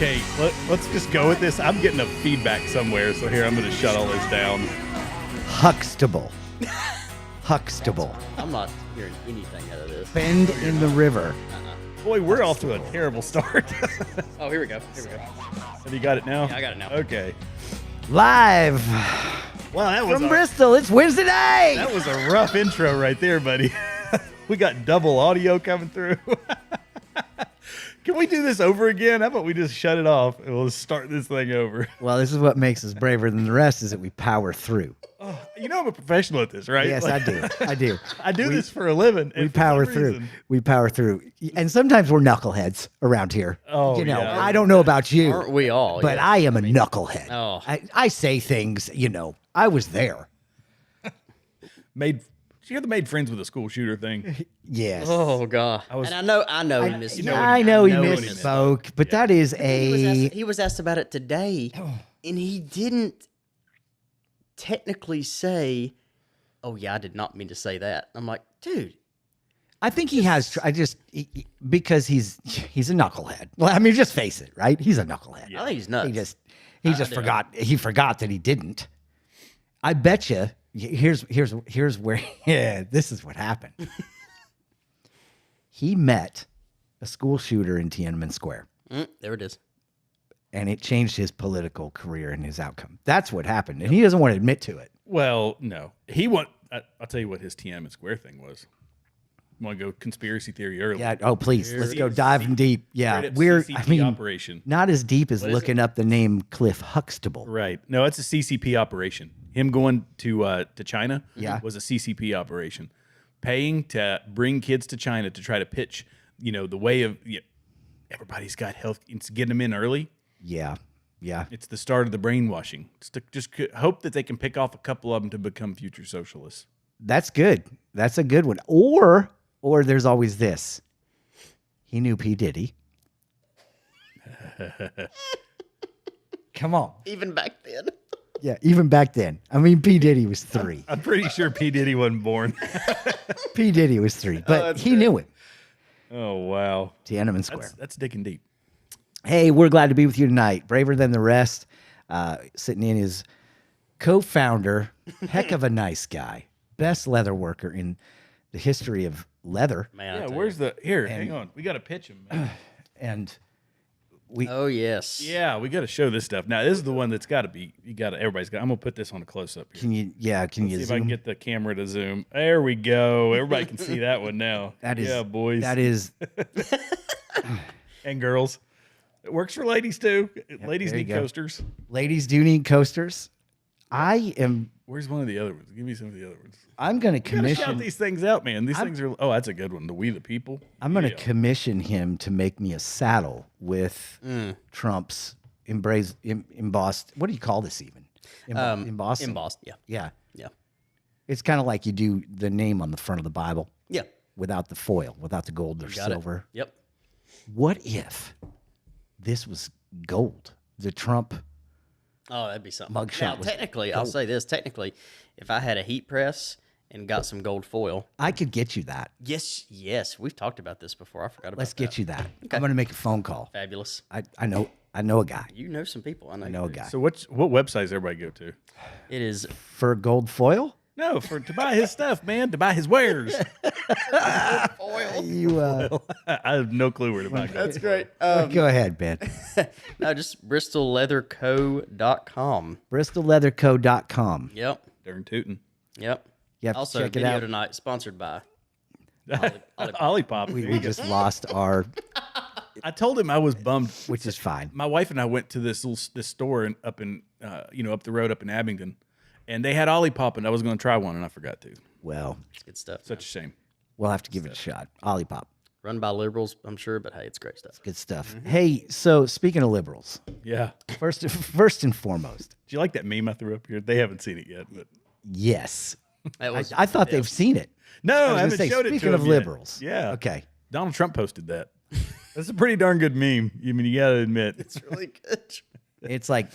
Okay, let's just go with this. I'm getting a feedback somewhere, so here I'm going to shut all this down. Huxtable. Huxtable. I'm not hearing anything out of this. Bend in the river. Boy, we're off to a terrible start. Oh, here we go. Have you got it now? Yeah, I got it now. Okay. Live Well, that was from Bristol. It's Wednesday night. That was a rough intro right there, buddy. We got double audio coming through. Can we do this over again? How about we just shut it off and we'll start this thing over? Well, this is what makes us braver than the rest is that we power through. You know I'm a professional at this, right? Yes, Like, I do. I do this for a living. We and for power some through. reason- We power through. And sometimes we're knuckleheads around here. Oh, you know, yeah. I don't know about you. Aren't we all? But Yeah. I am a knucklehead. Oh. I say things, I was there. Did you ever made friends with a school shooter thing? Yes. Oh god. And I know he missed. I know he what misspoke, but that is He was asked about it today, and he didn't technically say, "Oh yeah, I did not mean to say that." I'm like, dude. I think he has. Because he's a knucklehead. Well, I mean, just face it, right? He's a knucklehead. I think he's nuts. He just forgot. He forgot that he didn't. I bet you. Here's where. Yeah, this is what happened. He met a school shooter in Tiananmen Square, There it is. and it changed his political career and his outcome. That's what happened, and he doesn't want to admit to it. Well, no. I'll tell you what his Tiananmen Square thing was. You want to go conspiracy theory early? Yeah. Oh, please, let's go diving deep. Yeah, Straight up we're. CCP I mean, operation. not as deep as is looking up the name Cliff Huxtable. Right. No, it's a CCP operation. Him going to China was a CCP operation. Paying to bring kids to China to try to pitch, the way of everybody's got health. It's getting them in early. Yeah. Yeah. It's the start of the brainwashing. It's to just hope that they can pick off a couple of them to become future socialists. That's good. That's a good one. Or there's always this. He knew P. Diddy. Come on. Even back then. Yeah, even back then. I mean, P. Diddy was 3. I'm pretty sure P. Diddy wasn't born. P. Diddy was 3, but he knew him. Oh, wow. Tiananmen Square. That's digging deep. Hey, we're glad to be with you tonight. Braver than the rest. Sitting in is co-founder, heck of a nice guy, best leather worker in the history of leather. Man, Yeah, where's the... Here, hang on. We got to pitch him, man. And Oh yes. Yeah, we got to show this stuff. Now, this is the one that's got to be... everybody's got... I'm going to put this on a close-up here. can you See if I zoom? can get the camera to zoom. There we go. Everybody can see that one now. That is, yeah, boys. That is, And girls. It works for ladies, too. Ladies there you need go. coasters. ladies do need coasters. Where's one of the other ones? Give me some of the other ones. I'm going to Gotta shout commission... these things out, man. These things are... Oh, that's a good one. The We the People. I'm going to commission him to make me a saddle with Trump's embossed. What do you call this even? Embossed? Embossed. Yeah. Yeah. Yeah. It's kind of like you do the name on the front of the Bible Yeah. without the foil, without the gold or Got it. silver. Yep. What if this was gold? The Trump Oh, that'd be something. Mugshot Now, was technically, I'll say this. Technically, if I had a heat press and got some gold foil, I could get you that. yes, we've talked about this before. I forgot about Let's that. get you that. I'm going to make a phone call. Fabulous. I know a guy. You know some people. I know. I know a guy. So what website does everybody go to? It is. For gold foil? No, to buy his stuff, man. To buy his wares. You I have no clue where to buy. That's great. go ahead, Ben. No, just bristolleatherco.com. BristolLeatherCo.com. Yep. Darn tootin'. Yep. You have to Also, check it video out. tonight sponsored by. Olipop. We just lost our, I told him I was bummed. which is fine. My wife and I went to this store up the road up in Abingdon, and they had Olipop, and I was going to try one, and I forgot to. Well, It's good stuff. Such a shame. we'll have to give it a shot. Olipop. Run by liberals, I'm sure, but hey, it's great stuff. Good stuff. Hey, so speaking of liberals, Yeah. first and foremost, Do you like that meme I threw up here? They haven't seen it yet, but yes. That was, I thought they've seen it. no, I I was haven't gonna say, showed it to speaking of them yet. liberals. Yeah. Okay. Donald Trump posted that. That's a pretty darn good meme. I mean, you got to admit. it's really good. It's like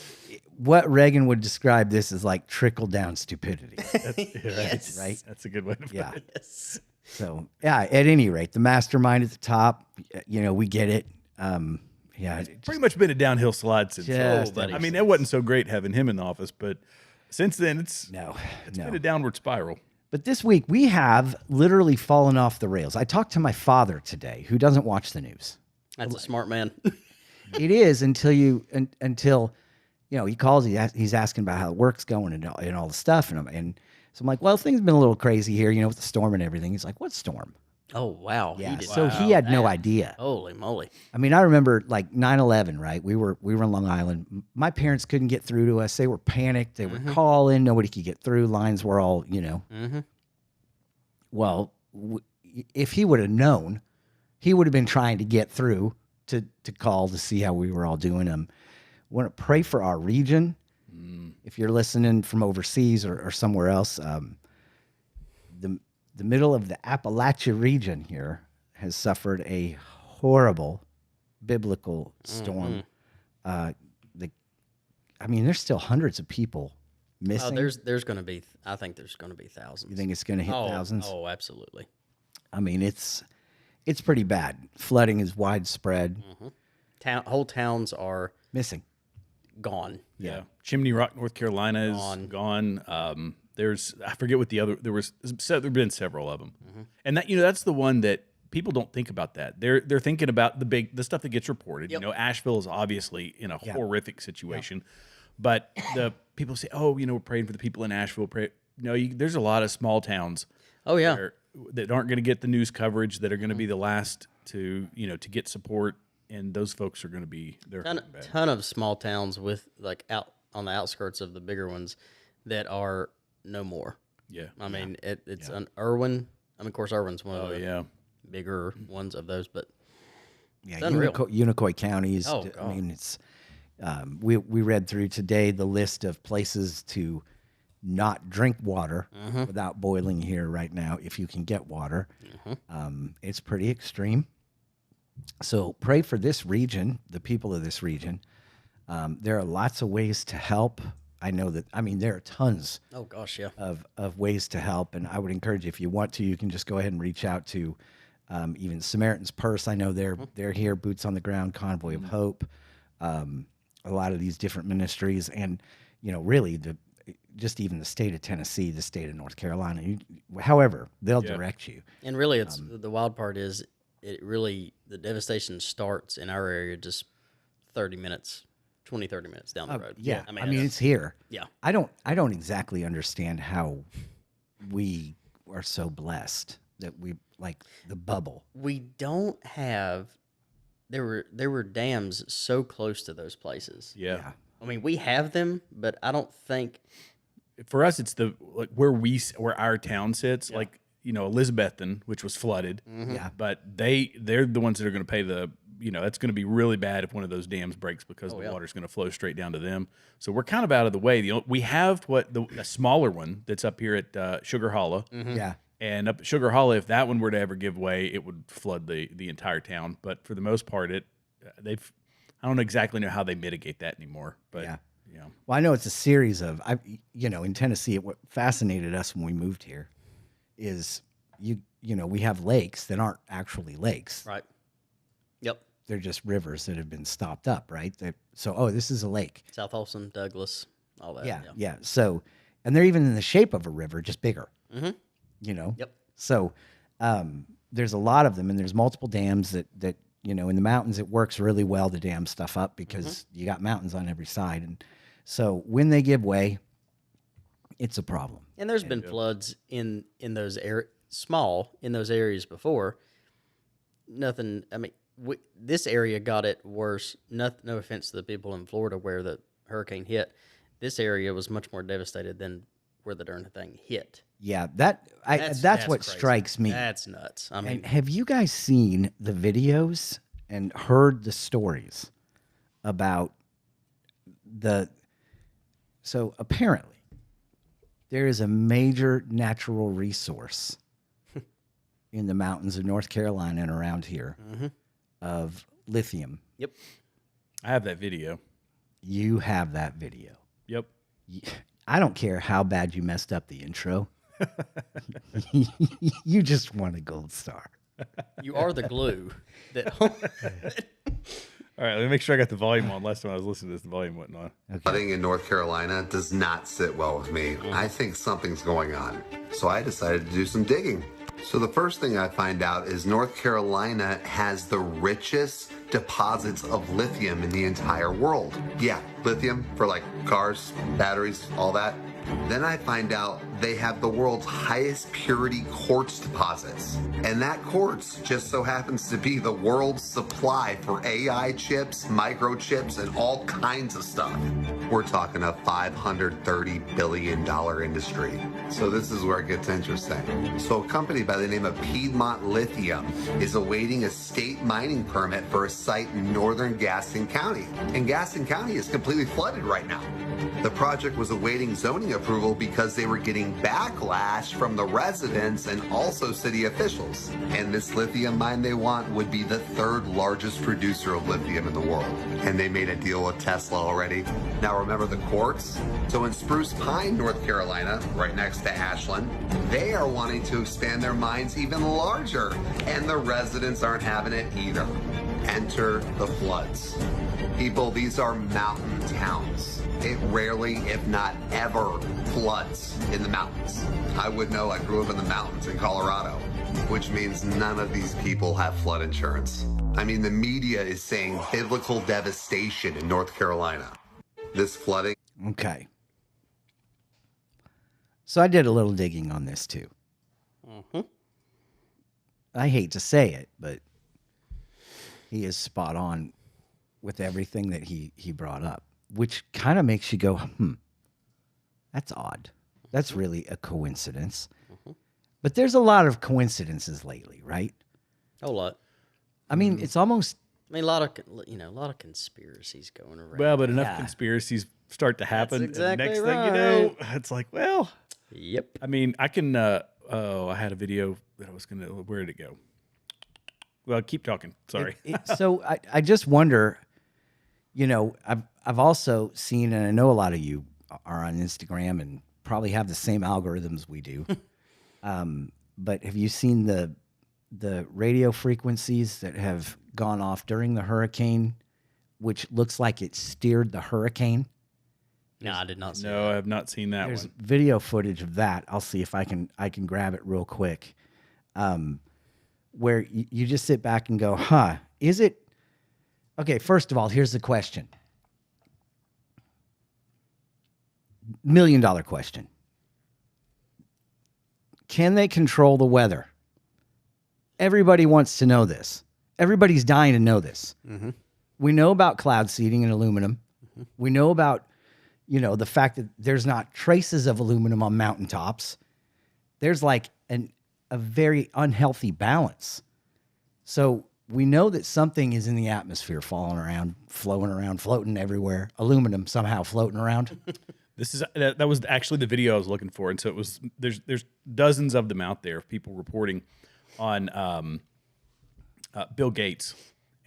what Reagan would describe this as like trickle down stupidity. Yes. Right? That's a good way to put Yeah. it. Yes. So yeah, at any rate, the mastermind at the top, we get it. Yeah, pretty much been a downhill slide since. Just I mean, it wasn't so great having him in the office, but since then, it's been a downward spiral. But this week, we have literally fallen off the rails. I talked to my father today, who doesn't watch the news. That's a smart man. It is until you know, he calls, he's asking about how the work's going and all the stuff. And so I'm like, well, things have been a little crazy here, you know, with the storm and everything. He's like, what storm? Oh, wow. Yeah. So he had no idea. Holy moly. I mean, I remember like 9/11, right? We were in Long Island. My parents couldn't get through to us. They were panicked. They were calling. Nobody could get through. Lines were all, you know. Well, if he would have known, he would have been trying to get through to call to see how we were all doing. Want to pray for our region. If you're listening from overseas or somewhere else, the middle of the Appalachia region here has suffered a horrible biblical storm. I mean, there's still hundreds of people missing. There's going to be, I think there's going to be thousands. You think it's going to hit thousands? Oh, absolutely. I mean, it's pretty bad. Flooding is widespread. Whole towns are Missing. gone. Yeah. Chimney Rock, North Carolina is gone. I forget what there've been several of them. And that, you know, that's the one that people don't think about that. They're thinking about the stuff that gets reported. You know, Asheville is obviously in a horrific situation, but the people say, oh, you know, we're praying for the people in Asheville. There's a lot of small towns. Oh, yeah. That aren't going to get the news coverage, that are going to be the last to get support. And those folks are going to be there. Ton of small towns with like out on the outskirts of the bigger ones that are no more. Yeah. I mean, it's an Irwin. I mean, of course, Irwin's one of the bigger ones of those, but yeah, Unicoi counties. Oh, God. I mean, it's we read through today the list of places to not drink water without boiling here right now, if you can get water. It's pretty extreme. So pray for this region, the people of this region. There are lots of ways to help. I know that, I mean, there are tons of ways to help. And I would encourage you, if you want to, you can just go ahead and reach out to even Samaritan's Purse. I know they're here, Boots on the Ground, Convoy of Hope, a lot of these different ministries. And, you know, really just even the state of Tennessee, the state of North Carolina, however, they'll direct you. And really, it's the wild part is the devastation starts in our area just 30 minutes down the road. Yeah. I mean, it's here. Yeah. I don't exactly understand how we are so blessed that we like the bubble. We don't have, there were dams so close to those places. Yeah. I mean, we have them, but I don't think. For us, it's where our town sits, like, you know, Elizabethton, which was flooded. Yeah. But they're the ones that are going to pay it's going to be really bad if one of those dams breaks, because the water's going to flow straight down to them. So we're kind of out of the way. We have a smaller one that's up here at Sugar Hollow. Yeah. And up at Sugar Hollow, if that one were to ever give way, it would flood the entire town. But for the most part, I don't exactly know how they mitigate that anymore. But yeah. Well, I know it's a series of, in Tennessee, what fascinated us when we moved here is we have lakes that aren't actually lakes. Right. Yep. They're just rivers that have been stopped up, right? This is a lake. South Holston, Douglas, all that. Yeah. So, and they're even in the shape of a river, just bigger. Yep. So, there's a lot of them, and there's multiple dams that in the mountains it works really well to dam stuff up because you got mountains on every side, and so when they give way, it's a problem. And there's been floods in those areas before. Nothing. I mean, this area got it worse. No offense to the people in Florida where the hurricane hit. This area was much more devastated than where the darn thing hit. Yeah, that's what crazy. Strikes me. That's nuts. I mean, have you guys seen the videos and heard the stories about so apparently there is a major natural resource in the mountains of North Carolina and around here of lithium. Yep. I have that video. You have that video. Yep. I don't care how bad you messed up the intro. You just won a gold star. You are the glue that. All right, let me make sure I got the volume on. Last time I was listening to this, the volume wasn't on. Okay. Flooding in North Carolina does not sit well with me. I think something's going on. So I decided to do some digging. So the first thing I find out is North Carolina has the richest deposits of lithium in the entire world. Yeah, lithium for like cars, batteries, all that. Then I find out they have the world's highest purity quartz deposits. And that quartz just so happens to be the world's supply for AI chips, microchips, and all kinds of stuff. We're talking a $530 billion industry. So this is where it gets interesting. So a company by the name of Piedmont Lithium is awaiting a state mining permit for a site in northern Gaston County. And Gaston County is completely flooded right now. The project was awaiting zoning approval because they were getting backlash from the residents and also city officials. And this lithium mine they want would be the third largest producer of lithium in the world. And they made a deal with Tesla already. Now remember the quartz? So in Spruce Pine, North Carolina, right next to Ashland, they are wanting to expand their mines even larger. And the residents aren't having it either. Enter the floods. People, these are mountain towns. It rarely, if not ever, floods in the mountains. I would know, I grew up in the mountains in Colorado, which means none of these people have flood insurance. I mean, the media is saying biblical devastation in North Carolina. This flooding. Okay. So I did a little digging on this too. I hate to say it, but he is spot on with everything that he brought up, which kind of makes you go, that's odd. That's really a coincidence. But there's a lot of coincidences lately, right? A lot. I mean, it's almost... I mean, a lot of conspiracies going around. Well, but enough conspiracies start to happen. That's exactly and next thing you know, it's like, well, Yep. I mean, I can. I had a video that I was gonna. Where did it go? Well, keep talking. Sorry. So I just wonder. You know, I've also seen, and I know a lot of you are on Instagram and probably have the same algorithms we do. But have you seen the radio frequencies that have gone off during the hurricane, which looks like it steered the hurricane? No, I did not see No, I have not seen that There's one. video footage of that. I'll see if I can grab it real quick. Where you just sit back and go, is it? Okay, first of all, here's the question. $1 million question. Can they control the weather? Everybody wants to know this. Everybody's dying to know this. Mm-hmm. We know about cloud seeding and aluminum. Mm-hmm. We know about, the fact that there's not traces of aluminum on mountaintops. There's like a very unhealthy balance. So we know that something is in the atmosphere, falling around, floating everywhere. Aluminum somehow floating around. That was actually the video I was looking for, and so it was. There's dozens of them out there of people reporting on Bill Gates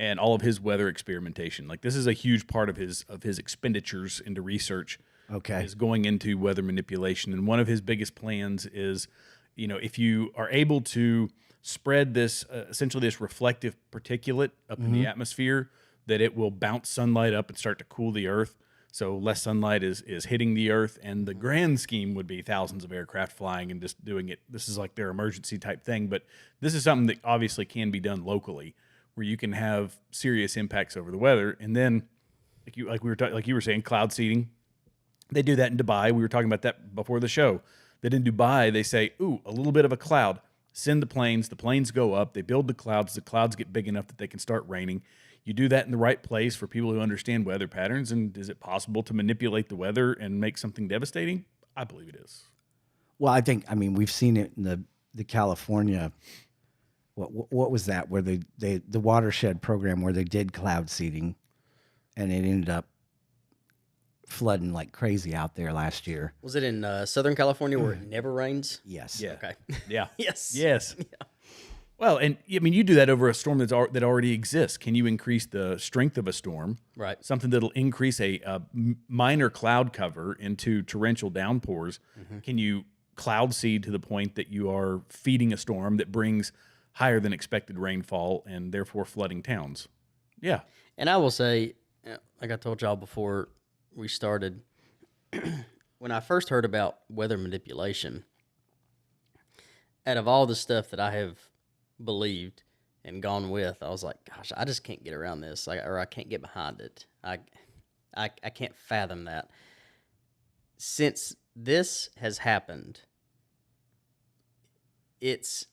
and all of his weather experimentation. Like, this is a huge part of his expenditures into research. Okay, is going into weather manipulation, and one of his biggest plans is, if you are able to spread this essentially this reflective particulate up in the atmosphere, that it will bounce sunlight up and start to cool the earth. So less sunlight is hitting the earth, and the grand scheme would be thousands of aircraft flying and just doing it. This is like their emergency type thing, but this is something that obviously can be done locally, where you can have serious impacts over the weather. And then, like you were saying, cloud seeding. They do that in Dubai. We were talking about that before the show. That in Dubai they say, "Ooh, a little bit of a cloud. Send the planes go up. They build the clouds get big enough that they can start raining." You do that in the right place for people who understand weather patterns. And is it possible to manipulate the weather and make something devastating? I believe it is. Well, we've seen it in the California. What was that? Where the watershed program where they did cloud seeding, and it ended up flooding like crazy out there last year. Was it in Southern California where it never rains? Yes. Yeah. Okay. Yeah. Yes. Yes. Yeah. Well, and you do that over a storm that already exists. Can you increase the strength of a storm? Right. Something that'll increase a minor cloud cover into torrential downpours. Mm-hmm. Can you cloud seed to the point that you are feeding a storm that brings higher than expected rainfall and therefore flooding towns? Yeah. And I will say, like I told y'all before we started, when I first heard about weather manipulation, out of all the stuff that I have believed and gone with, I was like, gosh, I just can't get around this, or I can't get behind it. I can't fathom that. Since this has happened, it's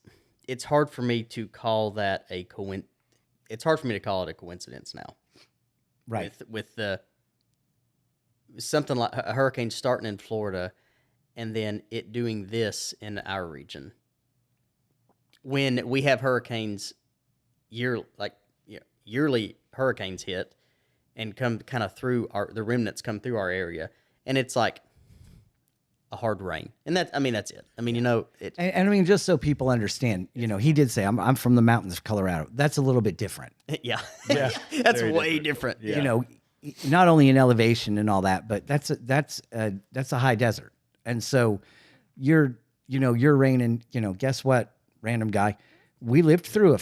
hard for me to call that it's hard for me to call it a coincidence now. Right. With the something like a hurricane starting in Florida and then it doing this in our region. When we have hurricanes yearly hurricanes hit and come kind of through the remnants come through our area, and it's like a hard rain. And that's it. I mean, it. And I mean, just so people understand, he did say, I'm from the mountains of Colorado. That's a little bit different. Yeah. Yeah. That's way different. Yeah. Not only in elevation and all that, but that's a high desert. And so you're raining, guess what, random guy? We lived through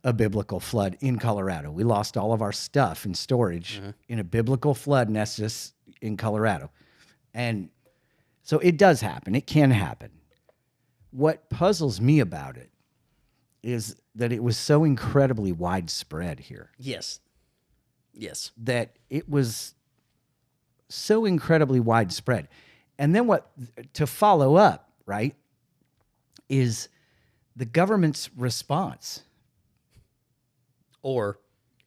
a biblical flood in Colorado. We lost all of our stuff in storage in a biblical flood, and that's just in Colorado. And so it does happen. It can happen. What puzzles me about it is that it was so incredibly widespread here. Yes. That it was so incredibly widespread. And then to follow up, right, is the government's response. Or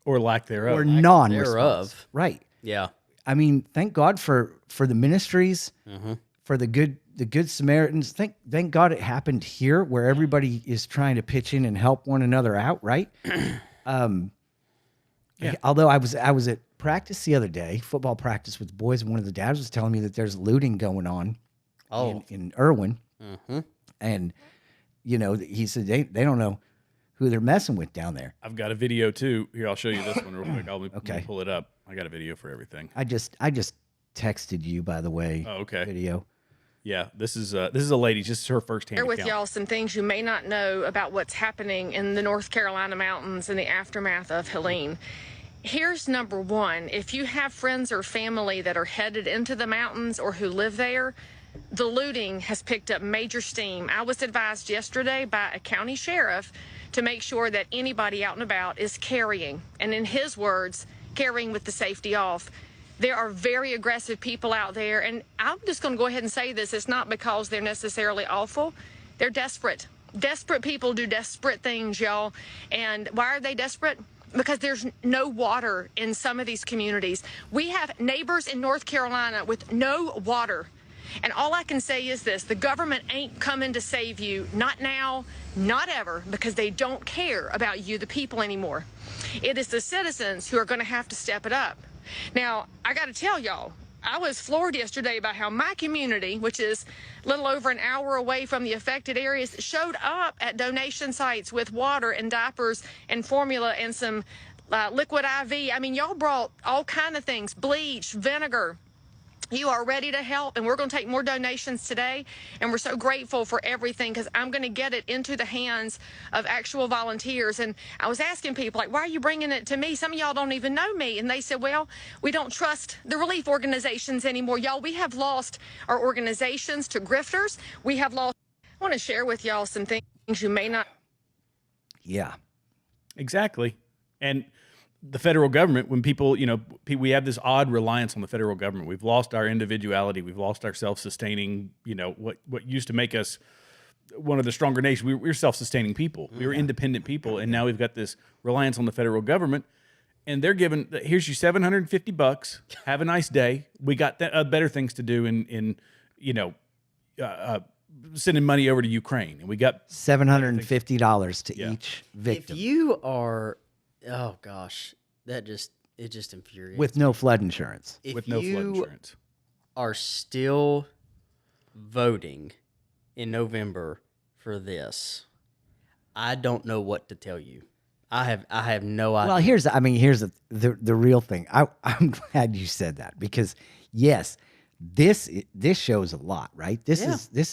lack thereof. Or non-response. Right. Yeah. I mean, thank God for the ministries, for the good Samaritans. Thank God it happened here where everybody is trying to pitch in and help one another out, right? Yeah. Although I was at practice the other day, football practice with the boys, and one of the dads was telling me that there's looting going on in Irwin. And, he said they don't know who they're messing with down there. I've got a video too. Here, I'll show you this one real quick. Let me Okay. pull it up. I got a video for everything. I just texted you, by the way. Oh, okay. Video. Yeah, this is a lady, just her firsthand Share with account. y'all some things you may not know about what's happening in the North Carolina mountains in the aftermath of Helene. Here's number one. If you have friends or family that are headed into the mountains or who live there, the looting has picked up major steam. I was advised yesterday by a county sheriff to make sure that anybody out and about is carrying, and in his words, carrying with the safety off. There are very aggressive people out there, and I'm just going to go ahead and say this. It's not because they're necessarily awful. They're desperate. Desperate people do desperate things, y'all. And why are they desperate? Because there's no water in some of these communities. We have neighbors in North Carolina with no water. And all I can say is this: the government ain't coming to save you. Not now, not ever, because they don't care about you, the people, anymore. It is the citizens who are going to have to step it up. Now, I got to tell y'all, I was floored yesterday by how my community, which is a little over an hour away from the affected areas, showed up at donation sites with water and diapers and formula and some liquid IV. I mean, y'all brought all kind of things, bleach, vinegar. You are ready to help, and we're going to take more donations today, and we're so grateful for everything because I'm going to get it into the hands of actual volunteers. And I was asking people, like, why are you bringing it to me? Some of y'all don't even know me. And they said, well, we don't trust the relief organizations anymore. Y'all, we have lost our organizations to grifters. We have lost. I want to share with y'all some things you may not. Yeah. Exactly. And the federal government, when people, we have this odd reliance on the federal government. We've lost our individuality. We've lost our self-sustaining, what used to make us one of the stronger nations. We were self-sustaining people. We were independent people. And now we've got this reliance on the federal government. And they're giving, here's you $750. Have a nice day. We got better things to do in sending money over to Ukraine. And we got $750 to each victim. If you are, oh gosh, it just infuriates. With no flood insurance. If no you flood insurance. are still voting in November for this, I don't know what to tell you. I have no idea. Well, here's the real thing. I'm glad you said that because yes, this shows a lot, right? This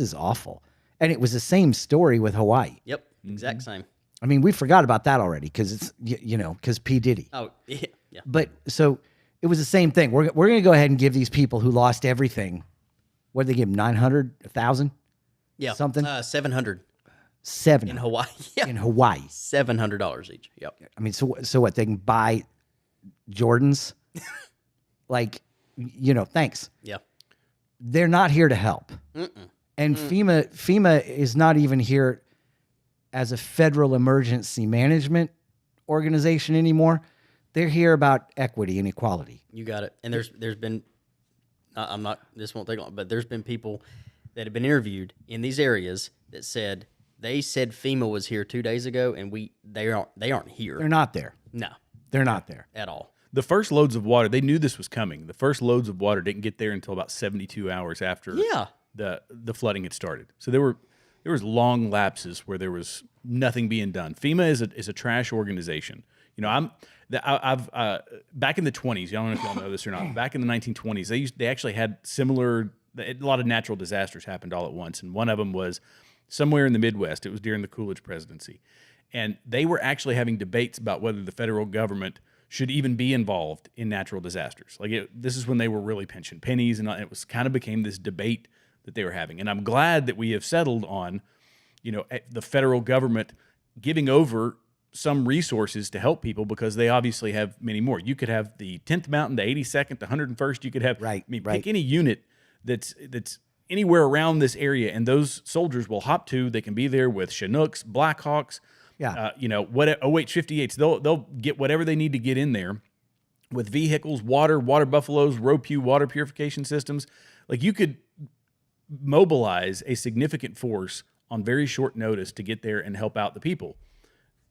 is awful. And it was the same story with Hawaii. Yep, exact same. I mean, we forgot about that already because it's because P. Diddy. Oh, yeah. Yeah. But so it was the same thing. We're going to go ahead and give these people who lost everything, what did they give them, 900, 1,000? Yeah. Something? 700 7 in Hawaii. Yeah. in Hawaii. $700 each. Yep. I mean, so what? They can buy Jordans? Like, thanks. Yeah. They're not here to help. And FEMA is not even here as a federal emergency management organization anymore. They're here about equity and equality. You got it. And there's been, this won't take long, but there's been people that have been interviewed in these areas that said FEMA was here 2 days ago, and they aren't here. They're not there. No, They're not there. at all. The first loads of water, they knew this was coming. The first loads of water didn't get there until about 72 hours after the flooding had started. So there was long lapses where there was nothing being done. FEMA is a trash organization. I've back in the 20s. I don't know if y'all know this or not. Back in the 1920s, they actually had a lot of natural disasters happened all at once, and one of them was somewhere in the Midwest. It was during the Coolidge presidency, and they were actually having debates about whether the federal government should even be involved in natural disasters. This is when they were really pinching pennies, and it was kind of became this debate that they were having. And I'm glad that we have settled on, the federal government giving over some resources to help people, because they obviously have many more. You could have the 10th Mountain, the 82nd, the 101st. You could have, pick any unit that's anywhere around this area, and those soldiers will hop to. They can be there with Chinooks, Blackhawks, what OH-58s. They'll get whatever they need to get in there with vehicles, water buffaloes, ROPU water purification systems. Like, you could mobilize a significant force on very short notice to get there and help out the people.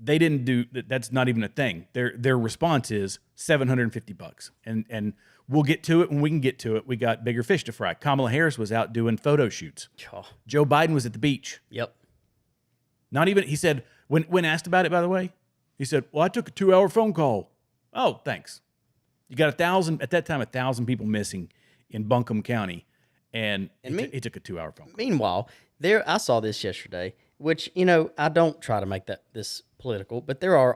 They didn't do that. That's not even a thing. Their response is $750, and we'll get to it when we can get to it. We got bigger fish to fry. Kamala Harris was out doing photo shoots. Oh. Joe Biden was at the beach. Yep. Not even, he said, when asked about it, by the way, he said, "Well, I took a 2-hour phone call." Oh, thanks. You got 1,000 people missing in Buncombe County, and it took a 2-hour phone call. Meanwhile, I saw this yesterday, which, I don't try to make this political, but there are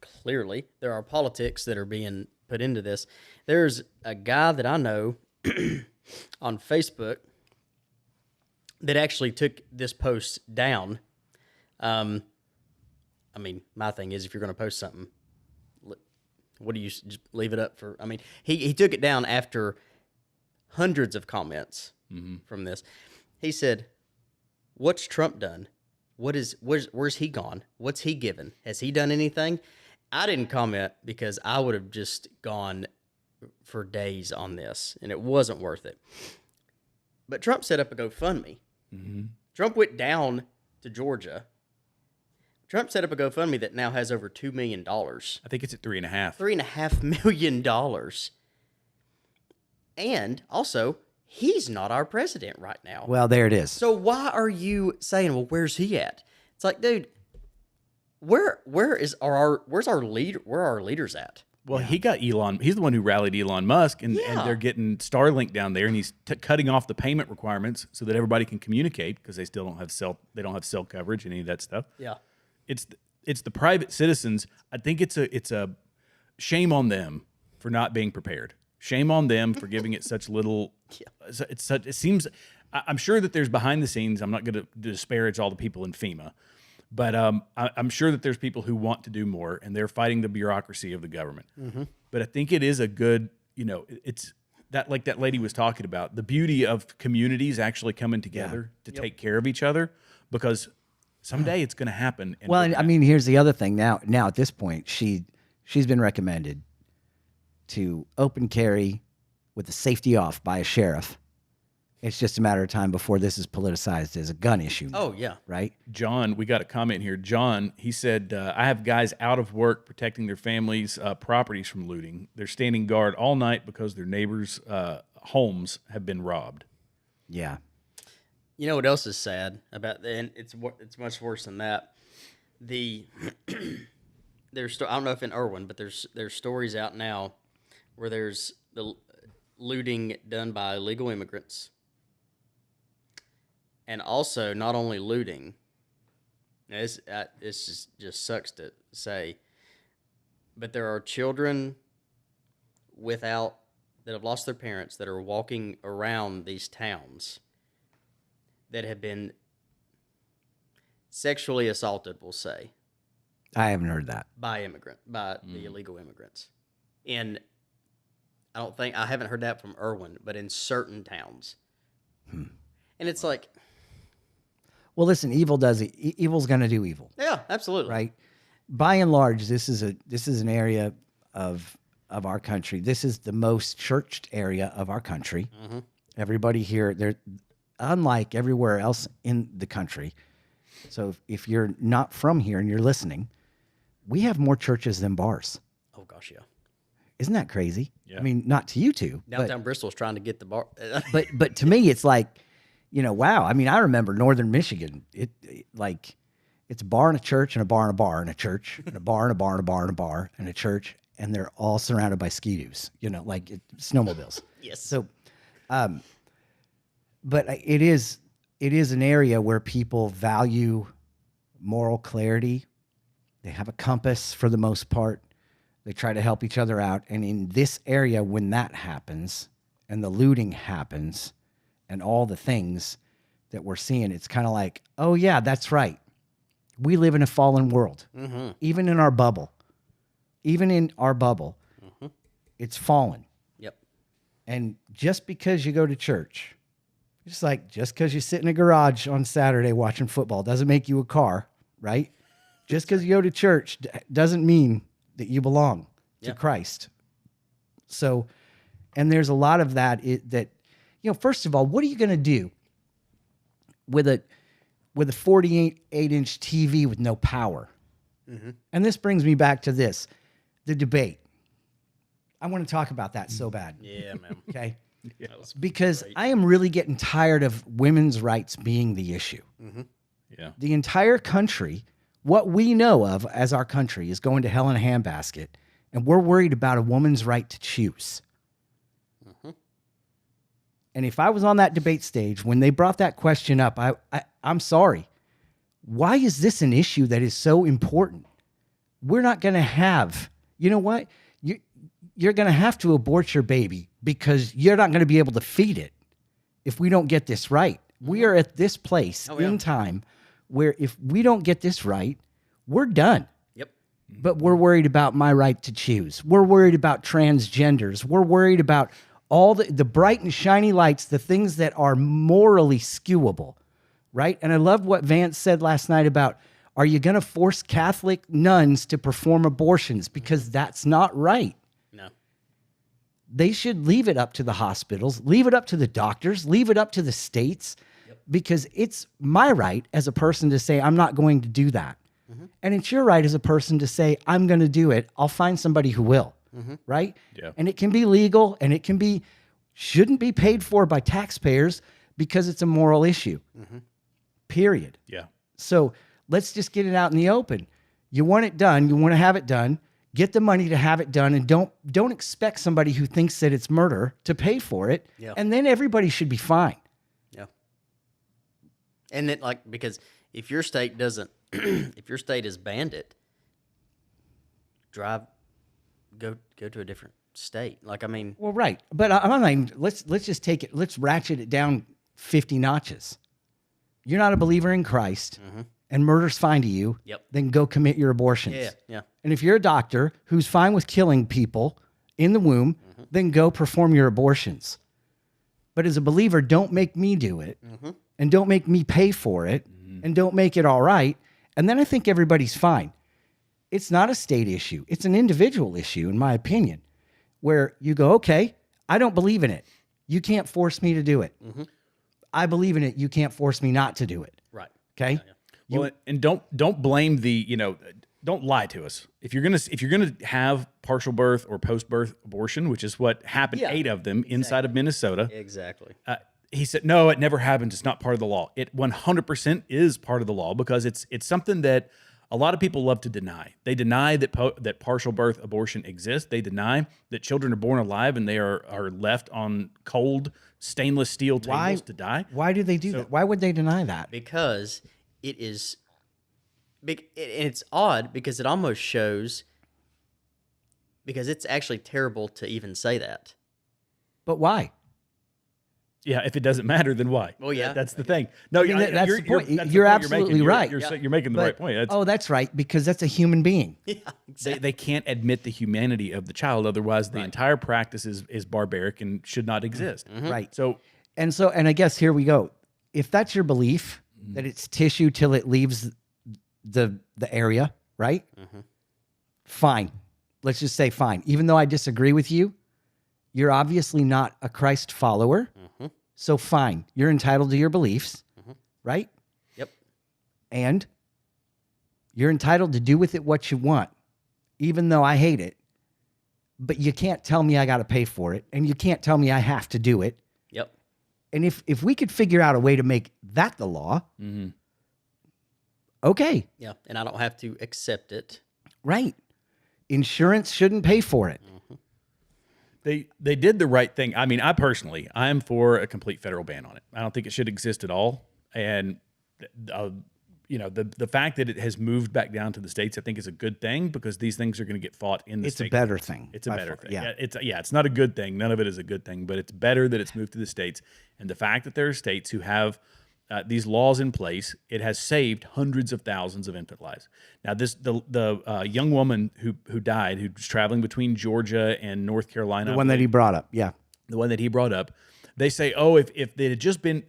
clearly, there are politics that are being put into this. There's a guy that I know on Facebook that actually took this post down. My thing is, if you're going to post something, what do you just leave it up for? He took it down after hundreds of comments from this. He said, "What's Trump done? Where's he gone? What's he given? Has he done anything?" I didn't comment because I would have just gone for days on this, and it wasn't worth it. But Trump set up a GoFundMe. Trump went down to Georgia. Trump set up a GoFundMe that now has over $2 million. I think it's at 3.5. $3.5 million. And also, he's not our president right now. Well, there it is. So why are you saying, well, where's he at? It's like, dude, where's our leaders at? Well, he got Elon. He's the one who rallied Elon Musk, and they're getting Starlink down there, and he's cutting off the payment requirements so that everybody can communicate, because they still don't have cell coverage and any of that stuff. Yeah, it's the private citizens. I think it's a shame on them for not being prepared. Shame on them for giving it such little. It seems. I'm sure that there's behind the scenes. I'm not going to disparage all the people in FEMA, but I'm sure that there's people who want to do more, and they're fighting the bureaucracy of the government. But I think it is a good, it's that, like that lady was talking about, the beauty of communities actually coming together to take care of each other, because someday it's going to happen. Well, and I mean, here's the other thing. Now at this point, she's been recommended to open carry with the safety off by a sheriff. It's just a matter of time before this is politicized as a gun issue. Oh, yeah. Right? John, we got a comment here. John, he said, I have guys out of work protecting their families' properties from looting. They're standing guard all night because their neighbors' homes have been robbed. Yeah. You know what else is sad about that? And it's much worse than that. I don't know if in Irwin, but there's stories out now where there's the looting done by illegal immigrants. And also, not only looting, this just sucks to say, but there are children that have lost their parents that are walking around these towns that have been sexually assaulted, we'll say. I haven't heard that. By the illegal immigrants. And I haven't heard that from Irwin, but in certain towns. And it's like, well, listen, evil does it. Evil's going to do evil. yeah, absolutely. Right. By and large, this is an area of our country. This is the most churched area of our country. Mm-hmm. Everybody here, they're unlike everywhere else in the country. So if you're not from here and you're listening, we have more churches than bars. Oh gosh, yeah. Isn't that crazy? Yeah. I mean, not to you two. Downtown Bristol's trying to get the bar. but to me, it's like, wow. I mean, I remember Northern Michigan. It's a bar and a church and a bar and a bar and a church and a bar and a bar and a bar and a bar and a church, and they're all surrounded by ski-doos, snowmobiles. Yes. So, but it is an area where people value moral clarity. They have a compass for the most part. They try to help each other out. And in this area, when that happens and the looting happens and all the things that we're seeing, it's kind of like, oh, yeah, that's right. We live in a fallen world. Mm-hmm. Even in our bubble. Mm-hmm. It's fallen. Yep. And just because you go to church, just because you sit in a garage on Saturday watching football doesn't make you a car, right? Just because you go to church doesn't mean that you belong to Christ. So, and there's a lot of that, first of all, what are you going to do with a 48-inch TV with no power? Mm-hmm. And this brings me back to the debate. I want to talk about that so bad. Yeah, man. Okay. Yeah, because I am really getting tired of women's rights being the issue. Mm-hmm. Yeah. The entire country, what we know of as our country, is going to hell in a handbasket, and we're worried about a woman's right to choose. Mm-hmm. And if I was on that debate stage when they brought that question up, I'm sorry. Why is this an issue that is so important? We're not going to have, you know what? You're going to have to abort your baby because you're not going to be able to feed it if we don't get this right. We are at this place in time where if we don't get this right, we're done. Yep. But we're worried about my right to choose. We're worried about transgenders. We're worried about all the bright and shiny lights, the things that are morally skewable, right? And I love what Vance said last night about, are you going to force Catholic nuns to perform abortions? Because that's not right. No. They should leave it up to the hospitals, leave it up to the doctors, leave it up to the states, because it's my right as a person to say, I'm not going to do that. Mm-hmm. And it's your right as a person to say, I'm going to do it. I'll find somebody who will. Mm-hmm. Right? Yeah. And it can be legal and it shouldn't be paid for by taxpayers because it's a moral issue. Mm-hmm. Period. Yeah. So let's just get it out in the open. You want it done. You want to have it done. Get the money to have it done, and don't expect somebody who thinks that it's murder to pay for it. Yeah. And then everybody should be fine. Yeah. And then, because if your state doesn't, if your state has banned it, go to a different state. Well, right. But I'm not, let's just take it, let's ratchet it down 50 notches. You're not a believer in Christ, mm-hmm. and murder's fine to you, then go commit your abortions. Yeah. And if you're a doctor who's fine with killing people in the womb, mm-hmm. then go perform your abortions. But as a believer, don't make me do it, mm-hmm. and don't make me pay for it, mm-hmm. and don't make it all right. And then I think everybody's fine. It's not a state issue. It's an individual issue, in my opinion, where you go, okay, I don't believe in it. You can't force me to do it. Mm-hmm. I believe in it. You can't force me not to do it. Right. Okay. Yeah. Well, and don't blame don't lie to us. If you're gonna have partial birth or post birth abortion, which is what happened, 8 of them inside of Minnesota. Exactly. He said, no, it never happens. It's not part of the law. It 100% is part of the law because it's something that a lot of people love to deny. They deny that partial birth abortion exists. They deny that children are born alive and they are left on cold stainless steel tables to die. Why do they do that? Why would they deny that? Because it is big, and it's odd because it almost shows Because it's actually terrible to even say that. But why? Yeah, if it doesn't matter, then why? Well, yeah. That's the thing. No, I mean, that's the point. that's the You're point absolutely making. right. You're making the right point. That's right, because that's a human being. Yeah, exactly. They can't admit the humanity of the child, otherwise the entire practice is barbaric and should not exist. Right. So And I guess here we go. If that's your belief that it's tissue till it leaves the area, right? Fine. Let's just say fine. Even though I disagree with you, you're obviously not a Christ follower. So fine. You're entitled to your beliefs, right? Yep. And you're entitled to do with it what you want, even though I hate it. But you can't tell me I got to pay for it, and you can't tell me I have to do it. Yep. And if we could figure out a way to make that the law, okay, Yeah, and I don't have to accept it. right. Insurance shouldn't pay for it. they did the right thing. I mean, I'm for a complete federal ban on it. I don't think it should exist at all. And the fact that it has moved back down to the states, I think, is a good thing, because these things are going to get fought in the It's states. a better thing. It's a by better far. thing. Yeah. It's not a good thing. None of it is a good thing, but it's better that it's moved to the states. And the fact that there are states who have these laws in place, it has saved hundreds of thousands of infant lives. Now, the young woman who died, who was traveling between Georgia and North Carolina, The one that he brought up. Yeah. the one that he brought up, they say, oh, if they had just been,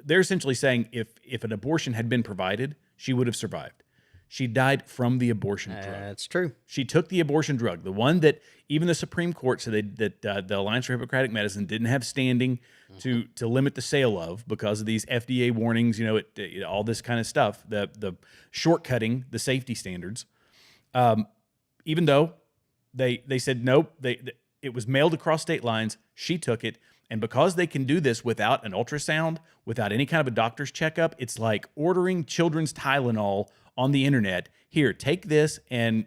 they're essentially saying if an abortion had been provided, she would have survived. She died from the abortion drug. That's true. She took the abortion drug, the one that even the Supreme Court said that the Alliance for Hippocratic Medicine didn't have standing to limit the sale of, because of these FDA warnings, all this kind of stuff, the shortcutting the safety standards. Even though they said nope, it was mailed across state lines. She took it. And because they can do this without an ultrasound, without any kind of a doctor's checkup, it's like ordering children's Tylenol on the internet. Here, take this, and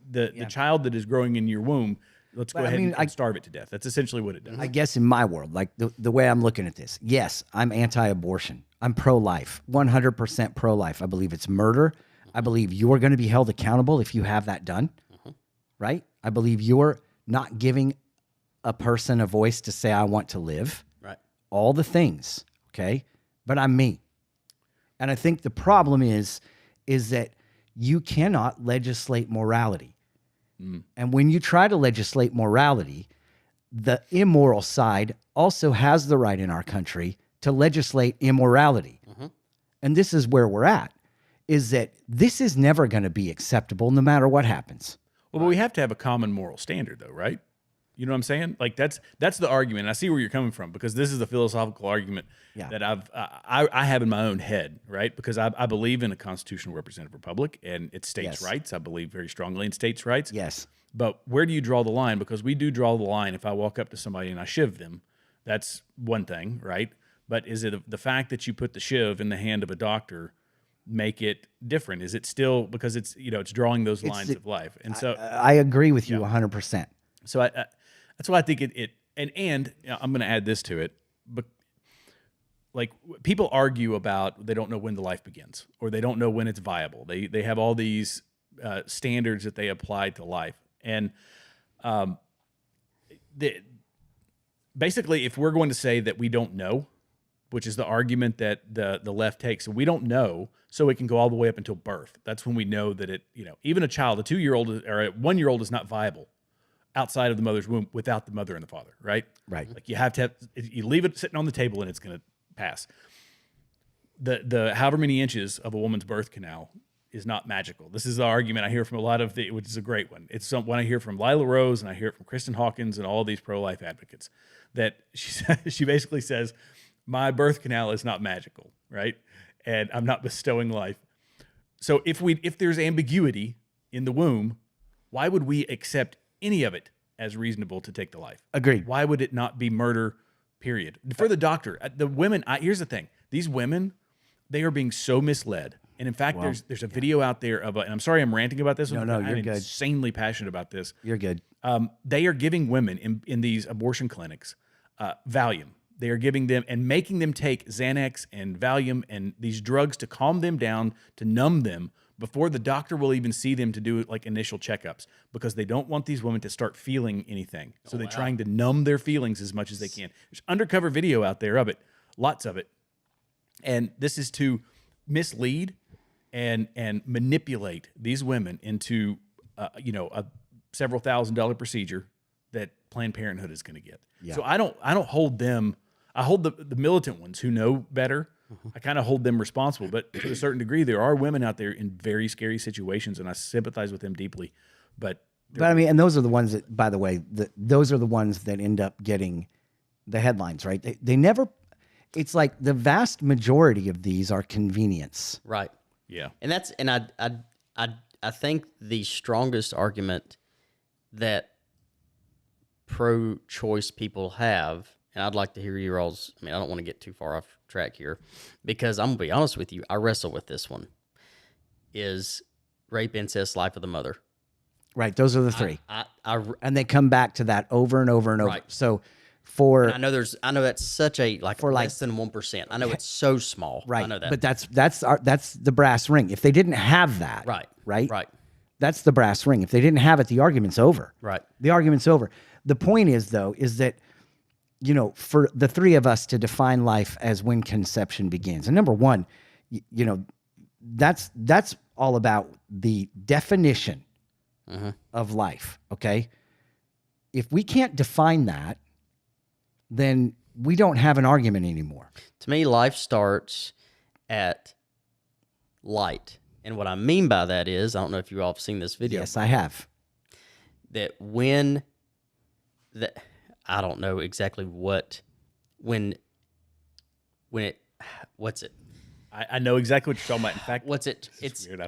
the child that is growing in your womb, let's go ahead and starve it to death. That's essentially what it does. I guess in my world, like the way I'm looking at this, yes, I'm anti-abortion. I'm pro-life, 100% pro-life. I believe it's murder. I believe you're going to be held accountable if you have that done, right? I believe you're not giving a person a voice to say, I want to live. Right. All the things, okay? But I'm me. And I think the problem is that you cannot legislate morality. And when you try to legislate morality, the immoral side also has the right in our country to legislate immorality. And this is where we're at, is that this is never going to be acceptable no matter what happens. Well, but we have to have a common moral standard, though, right? You know what I'm saying? Like that's the argument. I see where you're coming from, because this is the philosophical argument that I have in my own head, right? Because I believe in a constitutional representative republic, and it's states' rights. I believe very strongly in states' rights. Yes. But where do you draw the line? Because we do draw the line if I walk up to somebody and I shiv them. That's one thing, right? But is it the fact that you put the shiv in the hand of a doctor make it different? Is it still because it's it's drawing those lines of life? And so I agree with you 100%. So that's why I think and I'm going to add this to it, but like people argue about they don't know when the life begins, or they don't know when it's viable. They have all these standards that they apply to life, and basically, if we're going to say that we don't know, which is the argument that the left takes, so we don't know, so it can go all the way up until birth. That's when we know that even a child, a 2-year-old or a 1-year-old, is not viable outside of the mother's womb without the mother and the father, right? Right. Like you leave it sitting on the table and it's going to pass. The however many inches of a woman's birth canal is not magical. This is the argument I hear from a lot of which is a great one. It's one I hear from Lila Rose, and I hear it from Kristen Hawkins and all these pro-life advocates, that she basically says, my birth canal is not magical, right? And I'm not bestowing life. So if there's ambiguity in the womb, why would we accept any of it as reasonable to take the life? Agreed. Why would it not be murder, period? For the doctor, the women, here's the thing. These women, they are being so misled. And in fact, there's a video out there of and I'm sorry I'm ranting about this. No, I'm you're good. insanely passionate about this. You're good. They are giving women in these abortion clinics Valium. They are giving them and making them take Xanax and Valium and these drugs to calm them down, to numb them before the doctor will even see them to do like initial checkups, because they don't want these women to start feeling anything. So they're trying to numb their feelings as much as they can. There's undercover video out there of it, lots of it. And this is to mislead and manipulate these women into, a several $1,000 procedure that Planned Parenthood is going to get. Yeah. So I don't hold them. I hold the militant ones who know better. I kind of hold them responsible, but to a certain degree, there are women out there in very scary situations, and I sympathize with them deeply. But I mean, and those are the ones that, by the way, those are the ones that end up getting the headlines, right? They never. It's like the vast majority of these are convenience, right? Yeah, and I think the strongest argument that pro-choice people have, and I'd like to hear your all's. I mean, I don't want to get too far off track here, because I'm gonna be honest with you, I wrestle with this one. Is rape, incest, life of the mother. Right, those are the three. And they come back to that over and over and over. Right. So for and I know that's such a less than 1%. I know it's so small. Right. I know that. But that's the brass ring. If they didn't have that, right? That's the brass ring. If they didn't have it, the argument's over. Right. The argument's over. The point is, though, is that, for the three of us to define life as when conception begins. And number one, that's all about the definition of life, okay? If we can't define that, then we don't have an argument anymore. To me, life starts at light. And what I mean by that is, I don't know if you all have seen this video. Yes, I have. That I don't know exactly what's it? I know exactly what you're talking about. In fact, what's it? It's weird.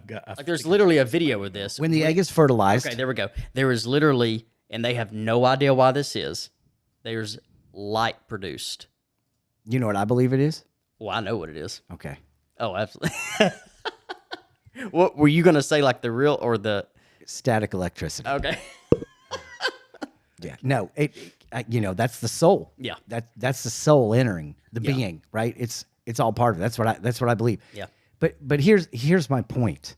there's literally a video of this. When the egg is fertilized. Okay, there we go. There is literally, and they have no idea why this is. There's light produced. You know what I believe it is? Well, I know what it is. Okay. Oh, absolutely. What were you going to say, like the real or the static electricity? Okay. Yeah. No, that's the soul. Yeah. That's the soul entering the being, right? It's all part of it. That's what I believe. Yeah. But here's my point.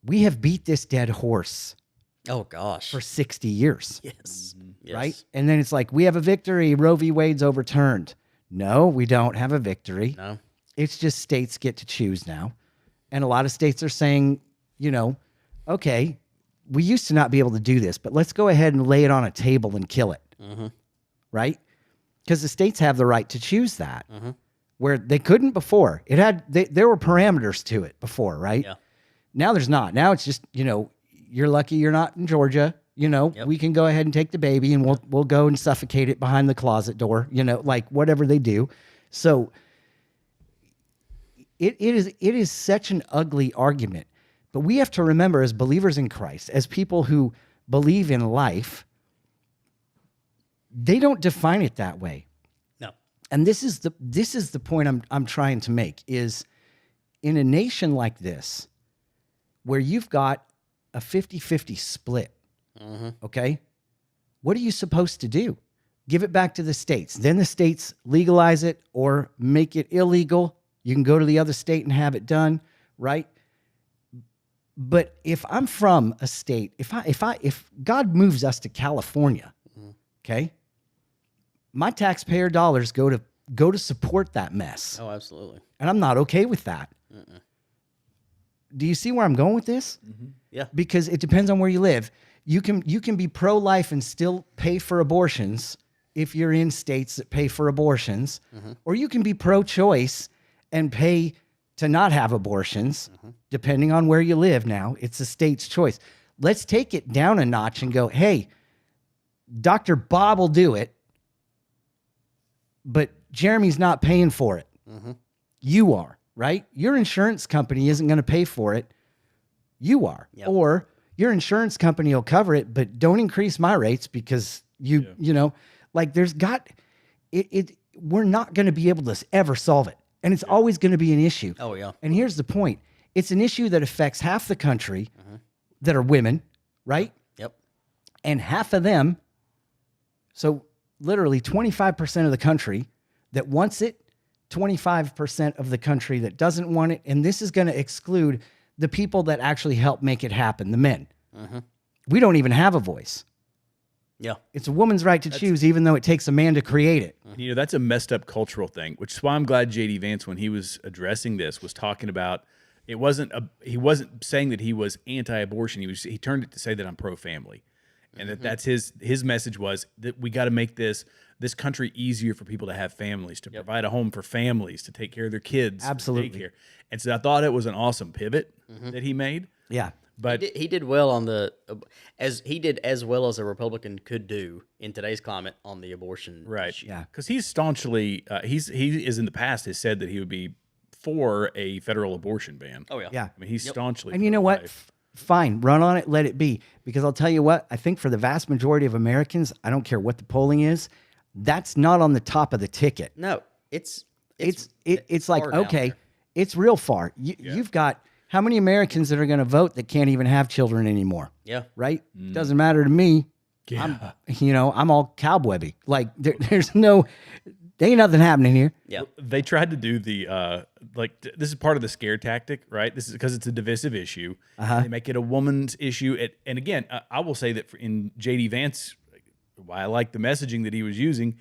We have beat this dead horse. Oh gosh. For 60 years. Yes. Yes. Right? And then it's like, we have a victory. Roe v. Wade's overturned. No, we don't have a victory. No. It's just states get to choose now. And a lot of states are saying, okay, we used to not be able to do this, but let's go ahead and lay it on a table and kill it. Mm-hmm. Right? Because the states have the right to choose that, where they couldn't before. There were parameters to it before, right? Yeah. Now there's not. Now it's just, you're lucky you're not in Georgia. We can go ahead and take the baby and we'll go and suffocate it behind the closet door, like whatever they do. So it is such an ugly argument. But we have to remember, as believers in Christ, as people who believe in life, they don't define it that way. No. And this is the point I'm trying to make, is in a nation like this, where you've got a 50-50 split, okay? What are you supposed to do? Give it back to the states. Then the states legalize it or make it illegal. You can go to the other state and have it done, right? But if I'm from a state, if God moves us to California, okay, my taxpayer dollars go to support that mess. Oh, absolutely. And I'm not okay with that. Do you see where I'm going with this? Mm-hmm. Yeah. Because it depends on where you live. You can be pro-life and still pay for abortions if you're in states that pay for abortions, or you can be pro-choice and pay to not have abortions, depending on where you live now. It's a state's choice. Let's take it down a notch and go, hey, Dr. Bob will do it, but Jeremy's not paying for it. You are, right? Your insurance company isn't going to pay for it. You are. Yep. Or your insurance company will cover it, but don't increase my rates because we're not going to be able to ever solve it. And it's always going to be an issue. Oh, yeah. And here's the point. It's an issue that affects half the country that are women, right? Yep. And half of them, so literally 25% of the country that wants it, 25% of the country that doesn't want it. And this is going to exclude the people that actually help make it happen, the men. We don't even have a voice. Yeah. It's a woman's right to choose, even though it takes a man to create it. You know, that's a messed up cultural thing, which is why I'm glad JD Vance, when he was addressing this, was talking about he wasn't saying that he was anti-abortion. He turned it to say that I'm pro-family, and that's his message was that we got to make this country easier for people to have families, to provide a home for families, to take care of their kids, Absolutely. daycare. And so I thought it was an awesome pivot that he made. Yeah. But He did well on as well as a Republican could do in today's climate on the abortion issue. Yeah. because he's staunchly he is in the past has said that he would be for a federal abortion ban. Oh yeah. Yeah. I mean, he's staunchly. And you know what? pro-life. Fine, run on it, let it be. Because I'll tell you what, I think for the vast majority of Americans, I don't care what the polling is, that's not on the top of the ticket. No, it's like, far down okay, there. it's real far. You've got how many Americans that are going to vote that can't even have children anymore? Yeah. Right? Doesn't matter to me. Yeah. I'm all cowboy-y. Like there's no, there ain't nothing happening here. Yeah. They tried to do the this is part of the scare tactic, right? This is because it's a divisive issue. They make it a woman's issue. And again, I will say that in JD Vance, why I like the messaging that he was using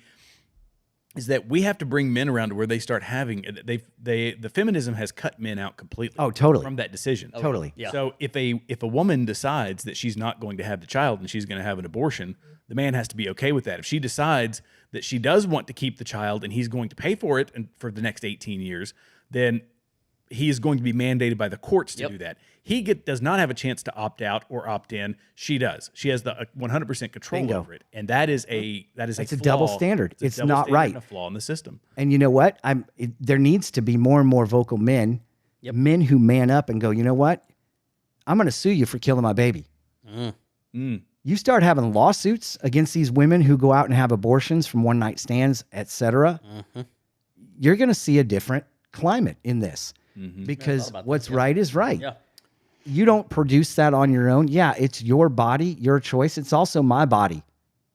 is that we have to bring men around to where they start having the feminism has cut men out completely. Oh, totally. From that decision. Totally. Yeah. So if a woman decides that she's not going to have the child and she's going to have an abortion, the man has to be okay with that. If she decides that she does want to keep the child and he's going to pay for it and for the next 18 years, then he is going to be mandated by the courts to do that. He does not have a chance to opt out or opt in. She does. She has the 100% control Bingo. over it, and that is a It's a flaw. double standard. a It's double not standard right. and a flaw in the system. And you know what? There needs to be more and more vocal men, men who man up and go, you know what? I'm going to sue you for killing my baby. You start having lawsuits against these women who go out and have abortions from one night stands, etc. You're going to see a different climate in this because what's right is right. Yeah. You don't produce that on your own. Yeah, it's your body, your choice. It's also my body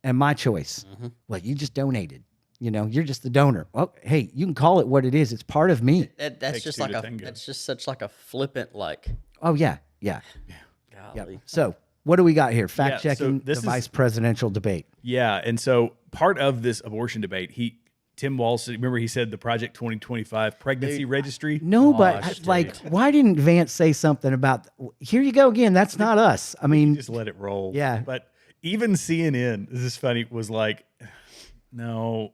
and my choice. Well, you just donated. You know, you're just the donor. Well, hey, you can call it what it is. It's part of me. That's Takes just two like to a tango. that's just such like a flippant like. Oh yeah, yeah. Golly. Yep. So what do we got here? Fact so checking the this is- vice presidential debate. Yeah, and so part of this abortion debate, Tim Walz, remember he said the Project 2025 pregnancy registry? No, Gosh, but like, why didn't Vance say something about? Here you go again. That's not us. I mean, Just let it roll. Yeah. But even CNN, this is funny, was like, no.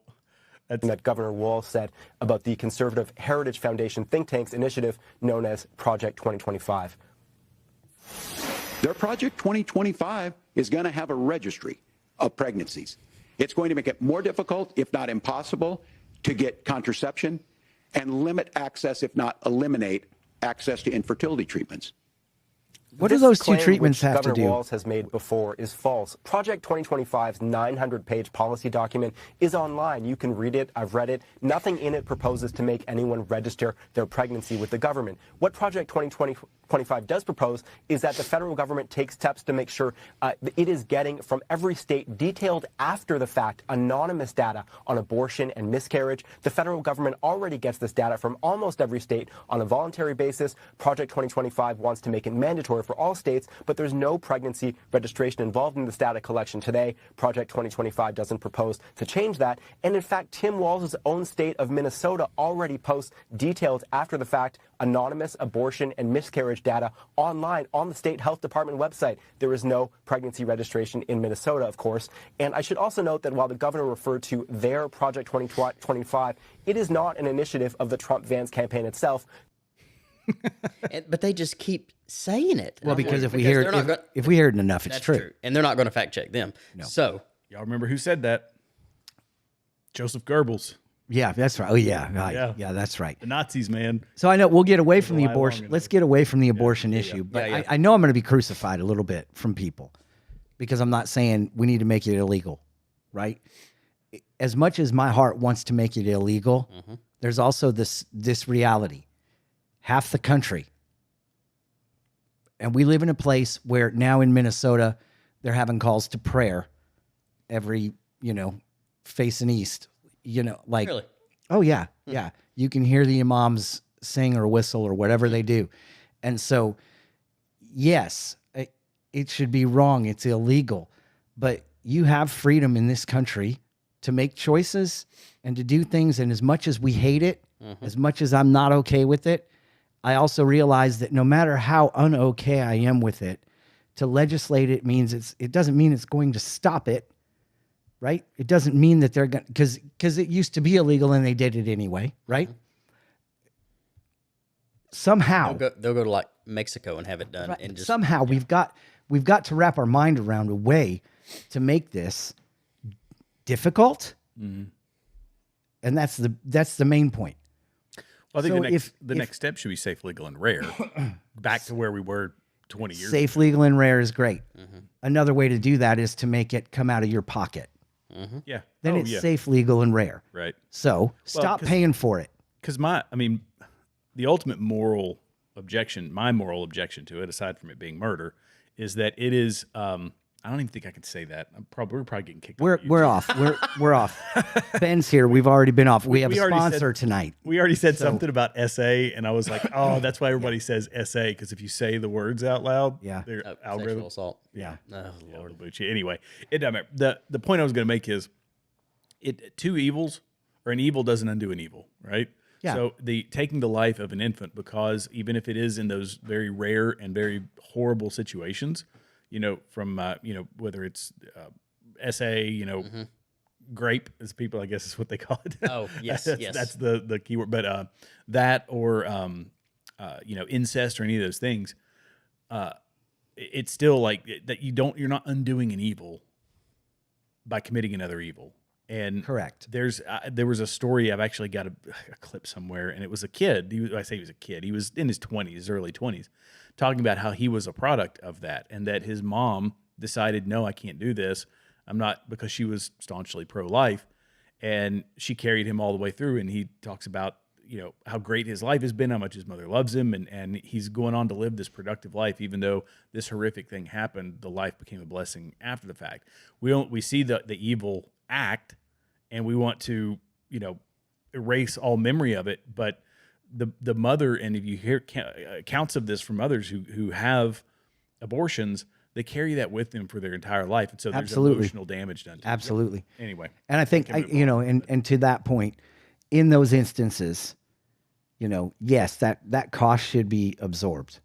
That Governor Walz said about the Conservative Heritage Foundation think tank's initiative known as Project 2025. Their Project 2025 is going to have a registry of pregnancies. It's going to make it more difficult, if not impossible, to get contraception and limit access, if not eliminate access to infertility treatments. what do This those two claim, treatments which have to Governor do? Walz has made before, is false. Project 2025's 900-page policy document is online. You can read it. I've read it. Nothing in it proposes to make anyone register their pregnancy with the government. What Project 2025 does propose is that the federal government takes steps to make sure it is getting from every state detailed after the fact anonymous data on abortion and miscarriage. The federal government already gets this data from almost every state on a voluntary basis. Project 2025 wants to make it mandatory for all states, but there's no pregnancy registration involved in this data collection today. Project 2025 doesn't propose to change that. And in fact, Tim Walz's own state of Minnesota already posts detailed after the fact anonymous abortion and miscarriage data online on the state health department website. There is no pregnancy registration in Minnesota, of course. And I should also note that while the governor referred to their Project 2025, it is not an initiative of the Trump-Vance campaign itself. But they just keep saying it. Well, I'm because like, if we hear they're not it, go- if we hear it enough, it's that's true. and they're not going to fact check them. So Y'all remember who said that? Joseph Goebbels. Yeah, that's right. Oh yeah, right. Yeah. Yeah, that's right. The Nazis, man. So I know we'll get away from the lie long abortion. enough. Let's get away from the abortion issue. But Yeah, yeah. I know I'm going to be crucified a little bit from people because I'm not saying we need to make it illegal, right? As much as my heart wants to make it illegal, there's also this reality. Half the country, and we live in a place where now in Minnesota, they're having calls to prayer every, facing east, like, really, oh yeah, yeah. You can hear the imams sing or whistle or whatever they do. And so yes, it should be wrong. It's illegal. But you have freedom in this country to make choices and to do things. And as much as we hate it, as much as I'm not okay with it, I also realize that no matter how un-okay I am with it, to legislate it means it doesn't mean it's going to stop it, right? It doesn't mean that they're going to, because it used to be illegal and they did it anyway, right? Somehow they'll go to like Mexico and have it done. right, And just, somehow we've got to wrap our mind around a way to make this difficult, and that's the main point. Well, I think So the next step should be safe, legal, and rare. Back to where we were 20 years ago. Safe, legal, and rare is great. Another way to do that is to make it come out of your pocket. Yeah. Then it's safe, legal, and rare. Right. So stop paying for it. Because the ultimate moral objection, my moral objection to it, aside from it being murder, is that it is. I don't even think I could say that. We're probably getting kicked. We're off. We're off. Ben's here. We've already been off. We have a sponsor tonight. We already said something about SA, and I was like, oh, that's why everybody says SA, because if you say the words out loud, they're algorithm. Sexual assault. Yeah. Oh, Lord. Anyway, it doesn't matter. The point I was going to make is, two evils, or an evil doesn't undo an evil, right? Yeah. So taking the life of an infant, because even if it is in those very rare and very horrible situations, from whether it's SA, grape, as people, I guess, is what they call it. Oh, yes, yes. That's the key word. But that or incest or any of those things, it's still like that. You're not undoing an evil by committing another evil. And correct. There was a story, I've actually got a clip somewhere, and it was a kid. I say he was a kid. He was in his 20s, early 20s, talking about how he was a product of that, and that his mom decided, no, I can't do this. I'm not, because she was staunchly pro-life, and she carried him all the way through. And he talks about, how great his life has been, how much his mother loves him, and he's going on to live this productive life, even though this horrific thing happened. The life became a blessing after the fact. We see the evil act, and we want to, erase all memory of it. But the mother, and if you hear accounts of this from others who have abortions, they carry that with them for their entire life, and so there's emotional damage done to them. Absolutely. Anyway, and I think and to that point, in those instances, yes, that cost should be absorbed,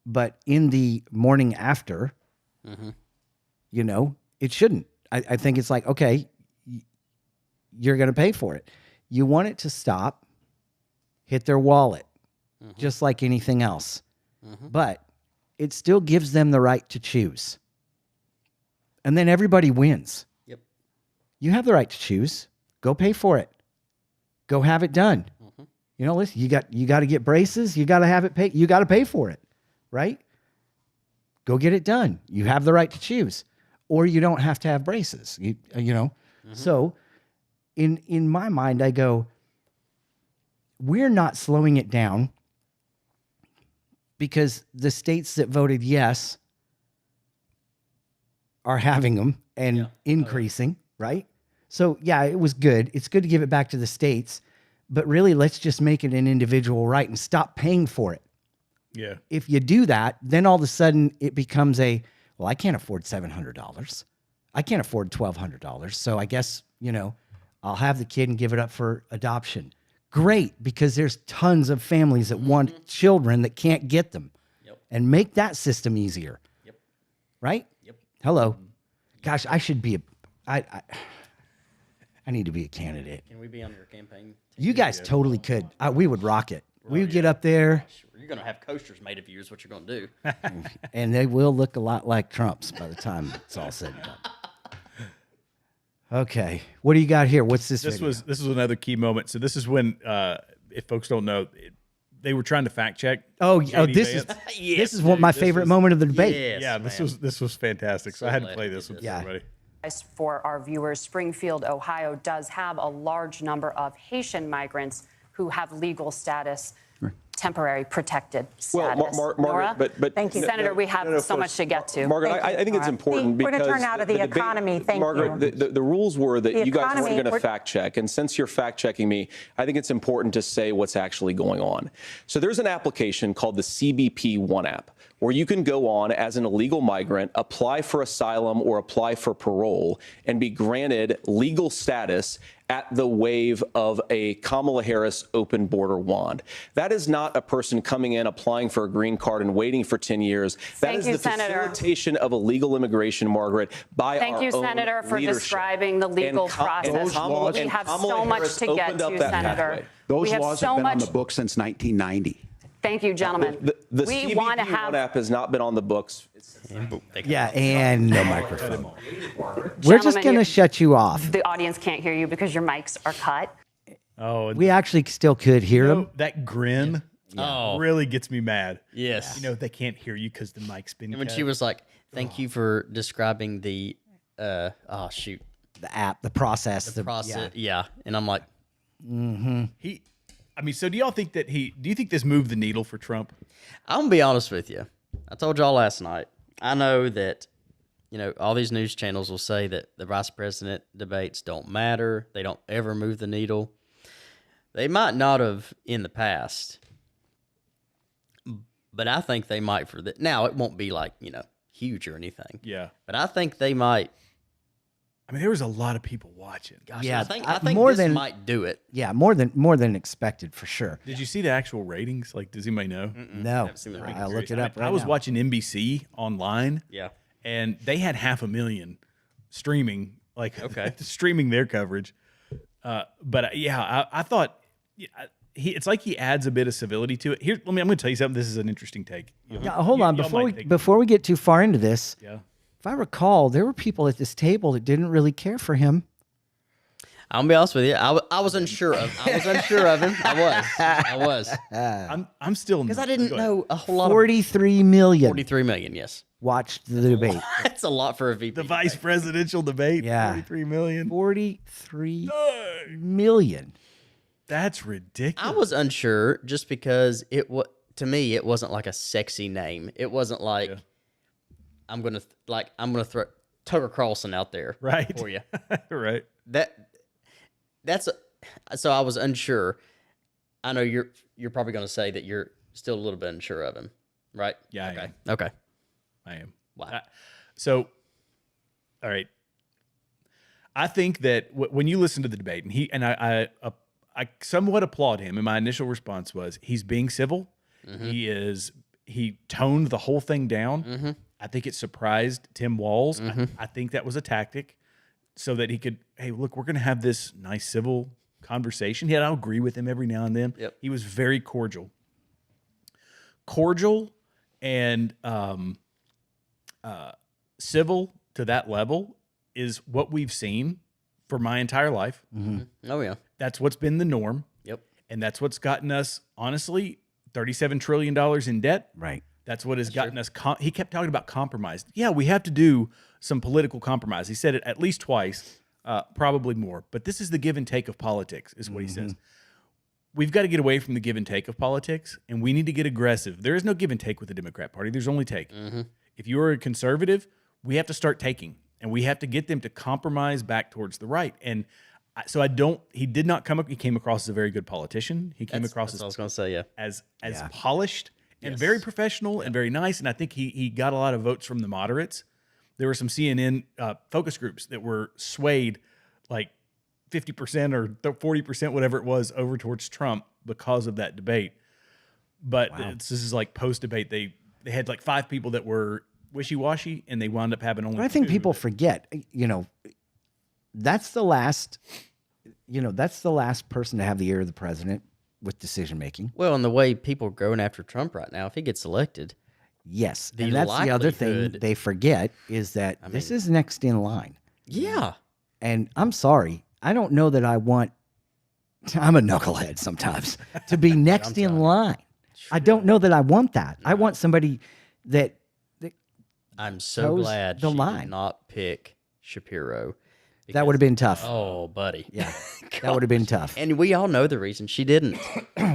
but in the morning after, it shouldn't. I think it's like, okay, you're going to pay for it. You want it to stop, hit their wallet, just like anything else. But it still gives them the right to choose. And then everybody wins. Yep. You have the right to choose. Go pay for it. Go have it done. Listen, you got to get braces. You got to have it paid. You got to pay for it, right? Go get it done. You have the right to choose. Or you don't have to have braces. So in my mind, I go, we're not slowing it down because the states that voted yes are having them and increasing, right? So yeah, it was good. It's good to give it back to the states, but really let's just make it an individual right and stop paying for it. Yeah. If you do that, then all of a sudden it becomes well, I can't afford $700. I can't afford $1,200. So I guess, I'll have the kid and give it up for adoption. Great, because there's tons of families that want children that can't get them. Yep. And make that system easier. Yep. Right? Yep. Hello. Gosh, I should be I need to be a candidate. Can we be on your campaign team? You guys totally could. We would rock it. We would get up there. You're going to have coasters made of you is what you're going to do. And they will look a lot like Trump's by the time it's all said and done. Okay, what do you got here? What's this? This video? was another key moment. So this is when, if folks don't know, they were trying to fact check. JD Vance. This is what my favorite moment of the debate. Yes, Yeah, this was fantastic. So I had to glad play you this did with this. everybody. For our viewers, Springfield, Ohio does have a large number of Haitian migrants who have legal status. temporary protected Well, status. Margaret, Nora? but Thank you. Senator, we have so much to get to. Margaret, Thank you, I think it's Nora. important We're because gonna turn out of the debate- economy. Thank Margaret, you. The rules were that The you guys economy, weren't going to we're- fact check, and since you're fact checking me, I think it's important to say what's actually going on. So there's an application called the CBP One app, where you can go on as an illegal migrant, apply for asylum or apply for parole, and be granted legal status at the wave of a Kamala Harris open border wand. That is not a person coming in, applying for a green card and waiting for 10 years. That Thank is you, the Senator. facilitation of illegal immigration, Margaret, by Thank our you, own Senator, for leadership. describing the legal process. We have so much to get to, Senator. Those We have laws so have been on much. the books since 1990. Thank you, gentlemen. The we CBP want to One have. app has not been on the books. Yeah, and no microphone. We're just Gentlemen, going to you- shut you off. The audience can't hear you because your mics are cut. Oh, and We actually still could hear him. that grin really gets me mad. Yes. You know, they can't hear you because the mic's been And when cut. she was like, "Thank you for describing the oh shoot, The app, the process. the process." Yeah. And I'm like, I mean, so do y'all think that do you think this moved the needle for Trump? I'm gonna be honest with you. I told y'all last night. I know that, all these news channels will say that the vice president debates don't matter. They don't ever move the needle. They might not have in the past, but I think they might for that. Now it won't be like huge or anything. Yeah. But I think they might. I mean, there was a lot of people watching. Gosh, Yeah, I think more this than- might do it. Yeah, more than expected for sure. Did you see the actual ratings? Like, does anybody know? No, seen the I ratings. looked it up right I was now. watching NBC online. Yeah. And they had 500,000 streaming, Okay. streaming their coverage. But I thought it's like he adds a bit of civility to it. Here, I'm going to tell you something. This is an interesting take. Now, hold on, y'all might think- before we get too far into this, Yeah. if I recall, there were people at this table that didn't really care for him. I'm gonna be honest with you. I was unsure of. I was unsure of him. I was. I'm still Because I didn't know a whole lot. 43 million 43 million. Yes, watched the debate. that's a lot for a VP. The vice presidential debate. Yeah. 43 million. 43 million. That's ridiculous. I was unsure just because to me it wasn't like a sexy name. It wasn't like I'm gonna throw Tucker Carlson out there right for you. right. So I was unsure. I know you're probably going to say that you're still a little bit unsure of him, right? Yeah. Okay. I am. Okay. I am. Wow. So, all right. I think that when you listen to the debate, and I somewhat applaud him, and my initial response was he's being civil. Mm-hmm. He toned the whole thing down. Mm-hmm. I think it surprised Tim Walz. Mm-hmm. I think that was a tactic so that he could, hey, look, we're going to have this nice civil conversation. Yeah, I'll agree with him every now and then. Yep. He was very cordial. Cordial and civil to that level is what we've seen for my entire life. Oh yeah. That's what's been the norm. Yep. And that's what's gotten us, honestly, $37 trillion in debt. Right. That's what has gotten us. He kept talking about compromise. Yeah, we have to do some political compromise. He said it at least twice, probably more. But this is the give and take of politics, is what he says. We've got to get away from the give and take of politics, and we need to get aggressive. There is no give and take with the Democrat Party. There's only take. If you are a conservative, we have to start taking, and we have to get them to compromise back towards the right. And so he did not come up. He came across as a very good politician. He came across That's what I was going to say. Yeah. as polished and very professional and very nice. And I think he got a lot of votes from the moderates. There were some CNN focus groups that were swayed like 50% or 40%, whatever it was, over towards Trump because of that debate. But this is like post-debate. They had like 5 people that were wishy-washy, and they wound up having only But I think 2 people that- forget, that's the last person to have the ear of the president with decision making. Well, and the way people are going after Trump right now, if he gets elected, Yes. The And that's the other thing likelihood- they forget is that this is next in line. yeah. And I'm sorry, I don't know that I'm a knucklehead sometimes, to be next in line. I don't know that I want that. I want somebody that I'm so toes glad the she line. did not pick Shapiro. that would have been tough. Oh, buddy. Yeah. That would have been tough. And we all know the reason she didn't.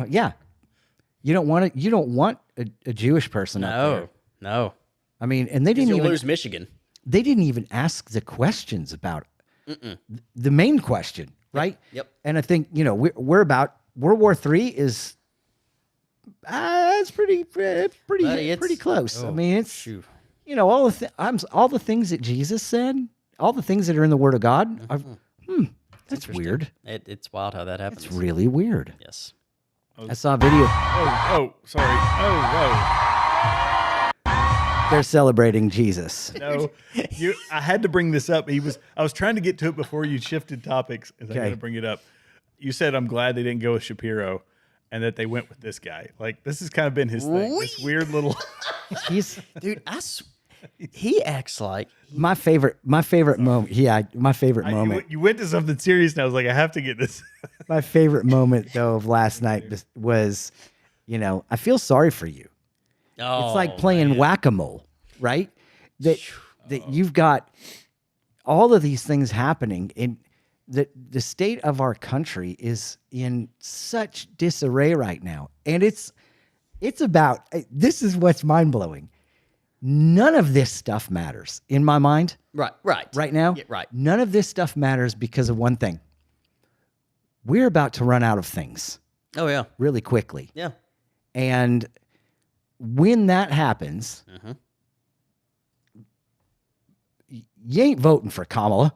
Yeah. You don't want it. You don't want a Jewish person up there. No. I mean, and they didn't You'll even lose Michigan. They didn't even ask the questions about the main question, right? Yep. And I think we're about World War III is it's pretty close. I mean, it's all the things that Jesus said, all the things that are in the Word of God. That's weird. It's wild how that happens. It's really weird. Yes. I saw a video. Sorry. Oh, they're celebrating Jesus. No, I had to bring this up. I was trying to get to it before you shifted topics. I got to bring it up. You said, I'm glad they didn't go with Shapiro and that they went with this guy. Like, this has kind of been his thing. This weird little. Dude, he acts like my favorite moment. Yeah, my favorite moment. You went to something serious, and I was like, I have to get this. My favorite moment though of last night was, I feel sorry for you. It's like playing whack-a-mole, right? That you've got all of these things happening, and the state of our country is in such disarray right now, and it's about. This is what's mind-blowing. None of this stuff matters in my mind. Right now. Yeah, right. None of this stuff matters because of one thing. We're about to run out of things. Oh yeah. Really quickly. Yeah. And when that happens, you ain't voting for Kamala.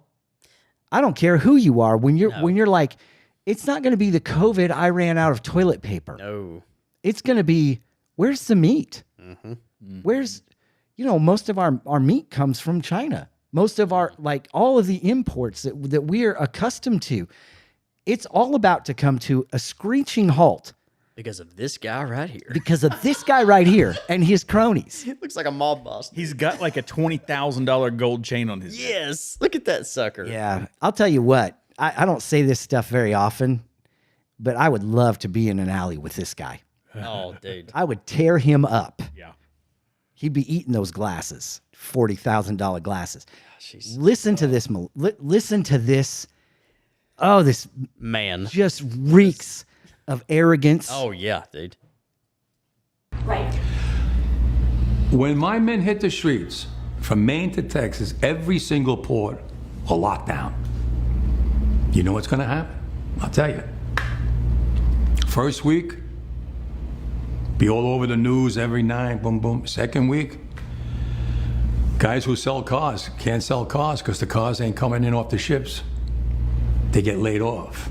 I don't care who you are. When you're like, it's not going to be the COVID I ran out of toilet paper. No. It's going to be, where's the meat? Where's, most of our meat comes from China. Most of our, all of the imports that we're accustomed to. It's all about to come to a screeching halt. Because of this guy right here. Because of this guy right here and his cronies. It looks like a mob boss. He's got like a $20,000 gold chain on his neck. Yes. Look at that sucker. Yeah. I'll tell you what. I don't say this stuff very often, but I would love to be in an alley with this guy. Oh, dude. I would tear him up. Yeah. He'd be eating those glasses, $40,000 glasses. Listen to this. Listen to this. Oh, this man just reeks of arrogance. Oh, yeah, dude. Right. When my men hit the streets, from Maine to Texas, every single port will lock down. You know what's going to happen? I'll tell you. First week, be all over the news every night, boom, boom. Second week, guys who sell cars can't sell cars because the cars ain't coming in off the ships. They get laid off.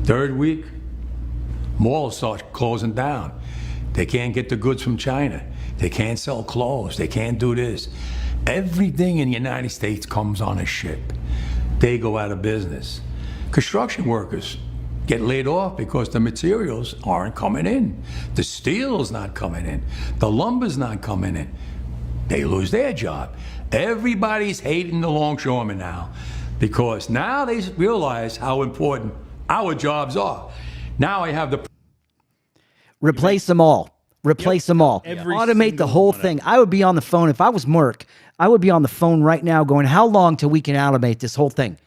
Third week, malls start closing down. They can't get the goods from China. They can't sell clothes. They can't do this. Everything in the United States comes on a ship. They go out of business. Construction workers get laid off because the materials aren't coming in. The steel's not coming in. The lumber's not coming in. They lose their job. Everybody's hating the longshoremen now because now they realize how important our jobs are. Now I have the... Replace them all. Replace them all. Automate the whole thing. I would be on the phone. If I was Merck, I would be on the phone right now going, how long till we can automate this whole thing?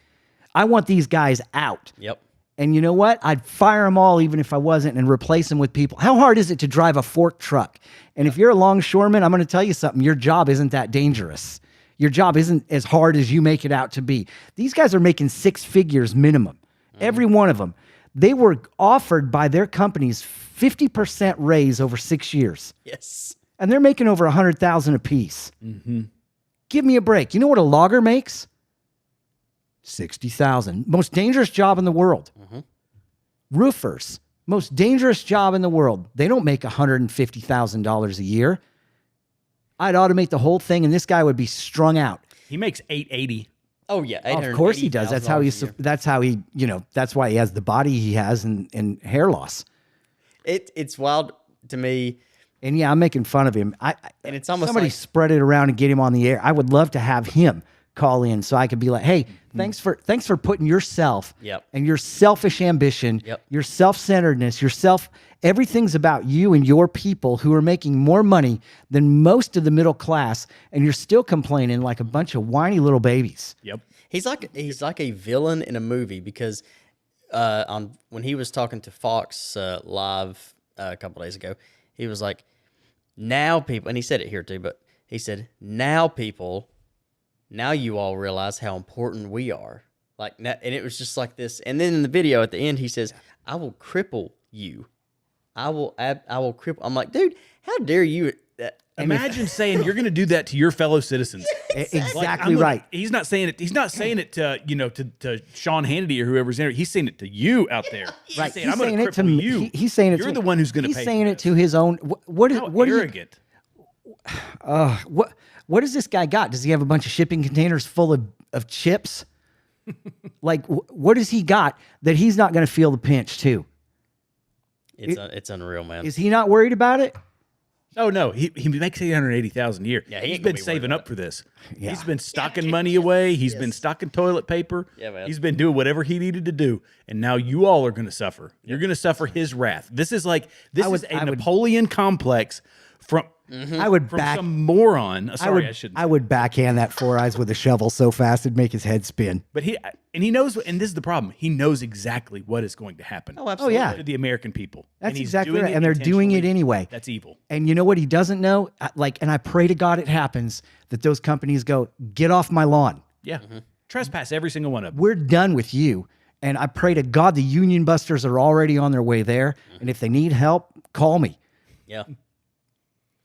I want these guys out. Yep. And you know what? I'd fire them all even if I wasn't and replace them with people. How hard is it to drive a fork truck? And if you're a longshoreman, I'm going to tell you something. Your job isn't that dangerous. Your job isn't as hard as you make it out to be. These guys are making 6 figures minimum. Every one of them. They were offered by their companies 50% raise over 6 years. Yes. And they're making over $100,000 a piece. Give me a break. You know what a logger makes? $60,000. Most dangerous job in the world. Roofers. Most dangerous job in the world. They don't make $150,000 a year. I'd automate the whole thing, and this guy would be strung out. He makes $880. Oh yeah, of course he does. That's how he. That's why he has the body he has and hair loss. It's wild to me. And yeah, I'm making fun of him. And it's almost somebody like, spread it around and get him on the air. I would love to have him call in so I could be like, hey, thanks for putting yourself and your selfish ambition, your self-centeredness, everything's about you and your people who are making more money than most of the middle class, and you're still complaining like a bunch of whiny little babies. Yep. He's like a villain in a movie because when he was talking to Fox Live a couple days ago, He was like, now people, and he said it here too, but he said, now people, now you all realize how important we are. Like, and it was just like this. And then in the video at the end, he says, I will cripple you. I will cripple. I'm like, dude, how dare you? Imagine saying you're going to do that to your fellow citizens. Exactly right. He's not saying it. He's not saying it to to Sean Hannity or whoever's in it. He's saying it to you out there. Right. He's saying it to you. He's saying it. You're the one who's going to pay. He's saying it to his own. What arrogant. What does this guy got? Does he have a bunch of shipping containers full of chips? Like, what does he got that he's not going to feel the pinch too? It's unreal, man. Is he not worried about it? Oh no, he makes $880,000 a year. Yeah, he's been saving up for this. Yeah. He's been stocking money away. He's been stocking toilet paper. Yeah, man. He's been doing whatever he needed to do, and now you all are going to suffer. You're going to suffer his wrath. This is like a Napoleon complex from. I would from some moron. Sorry, I shouldn't. I would backhand that Four Eyes with a shovel so fast it'd make his head spin. But he knows, and this is the problem. He knows exactly what is going to happen. Oh, absolutely. Yeah. To the American people. That's exactly right, and they're doing it anyway. That's evil. And you know what he doesn't know? And I pray to God it happens that those companies go, get off my lawn. Yeah, trespass every single one of them. We're done with you. And I pray to God the union busters are already on their way there. And if they need help, call me. Yeah.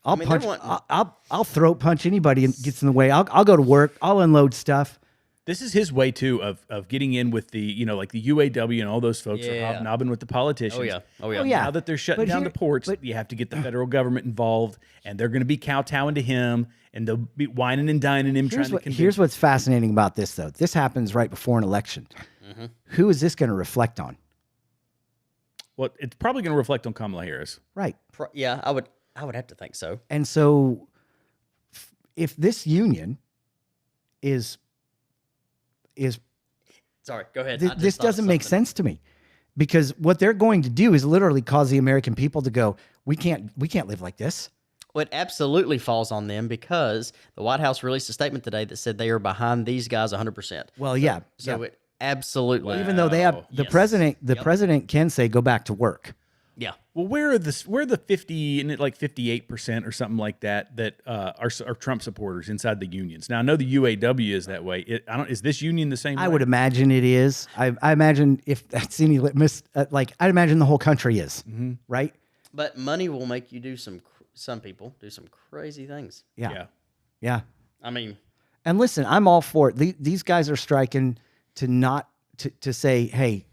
I'll throat punch anybody that gets in the way. I'll go to work. I'll unload stuff. This is his way too of getting in with the like the UAW and all those folks are hobnobbing with the politicians. Oh yeah. Now that they're shutting down the ports, you have to get the federal government involved, and they're going to be kowtowing to him, and they'll be whining and dining him. Here's what's fascinating about this though. This happens right before an election. Mm-hmm. Who is this going to reflect on? Well, it's probably going to reflect on Kamala Harris. Right. Yeah, I would have to think so. And so if this union is sorry, go ahead. This doesn't make sense to me, because what they're going to do is literally cause the American people to go, we can't live like this. Well, it absolutely falls on them, because the White House released a statement today that said they are behind these guys 100%. Well, yeah. So it absolutely. Well, even though they have the president can say go back to work. Yeah. Well, where are the 50 and like 58% or something like that are Trump supporters inside the unions? Now I know the UAW is that way. Is this union the same way? I would imagine it is. I imagine if that's any litmus, I'd imagine the whole country is, right? But money will make you do some people do some crazy things. Yeah. I mean, and listen, I'm all for it. These guys are striking to say, hey,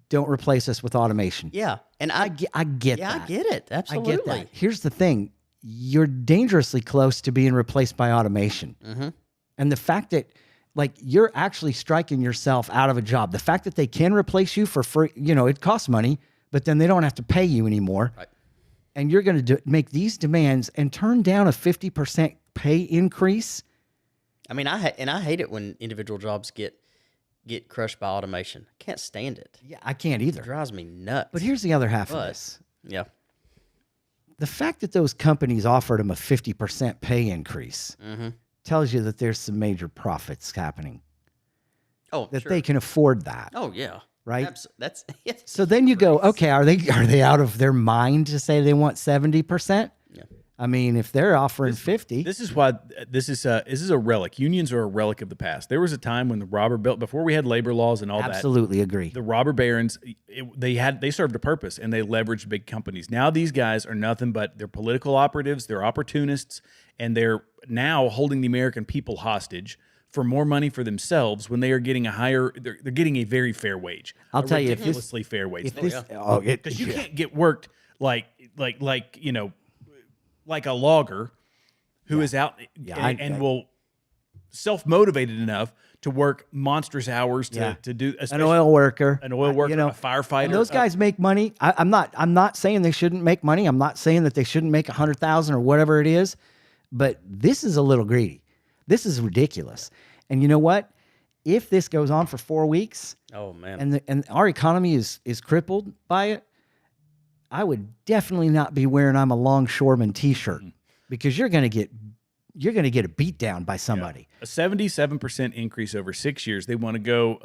don't replace us with automation. Yeah. And I get that. I get it. Absolutely. I get that. Here's the thing. You're dangerously close to being replaced by automation. Mm-hmm. And the fact that you're actually striking yourself out of a job, the fact that they can replace you for free, it costs money, but then they don't have to pay you anymore. Right. And you're going to make these demands and turn down a 50% pay increase. I mean, I hate it when individual jobs get crushed by automation. I can't stand it. Yeah, I can't either. It drives me nuts. But here's the other half of this. Yeah. The fact that those companies offered them a 50% pay increase tells you that there's some major profits happening. Oh, that they can afford that. Oh, yeah. Right? That's so then you go, okay, are they out of their mind to say they want 70%? Yeah. I mean, if they're offering 50, this is why this is a relic. Unions are a relic of the past. There was a time when the robber before we had labor laws and all that. Absolutely agree. The robber barons, they served a purpose, and they leveraged big companies. Now these guys are nothing but they're political operatives, they're opportunists, and they're now holding the American people hostage for more money for themselves when they are getting they're getting a very fair wage. I'll tell you, ridiculously fair wage. Because you can't get worked like a logger who is out and will self-motivated enough to work monstrous hours to do an oil worker, a firefighter. And those guys make money. I'm not saying they shouldn't make money. I'm not saying that they shouldn't make 100,000 or whatever it is, but this is a little greedy. This is ridiculous. And you know what? If this goes on for 4 weeks, oh man, and our economy is crippled by it, I would definitely not be wearing I'm a longshoreman t-shirt, because you're going to get a beat down by somebody. Yeah. A 77% increase over 6 years. They want to go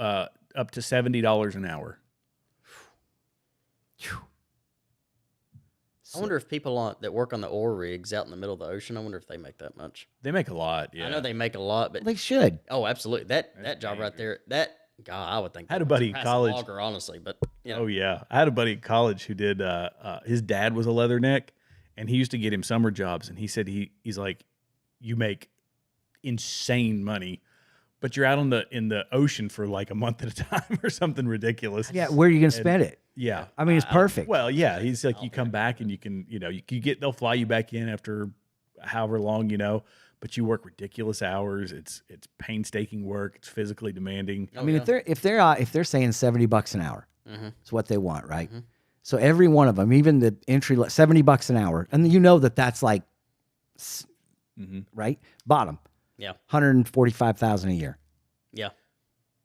up to $70 an hour. I wonder if people that work on the oil rigs out in the middle of the ocean, I wonder if they make that much. They make a lot. Yeah, I know they make a lot, but They should. Oh, absolutely. That job right there. God, I would think. I had a buddy in college. Logger, honestly, but you know. Oh yeah, I had a buddy in college who did. His dad was a leatherneck, and he used to get him summer jobs. And he said he's like, you make insane money, but you're out in the ocean for like a month at a time or something ridiculous. Yeah, where are you going to spend it? Yeah, I mean, it's perfect. Well, yeah, he's like, you come back and you can, they'll fly you back in after however long, but you work ridiculous hours. It's painstaking work. It's physically demanding. I mean, if they're saying $70 an hour, it's what they want, right? So every one of them, even the entry, $70 an hour, and that's like, right, bottom, yeah, $145,000 a year. Yeah.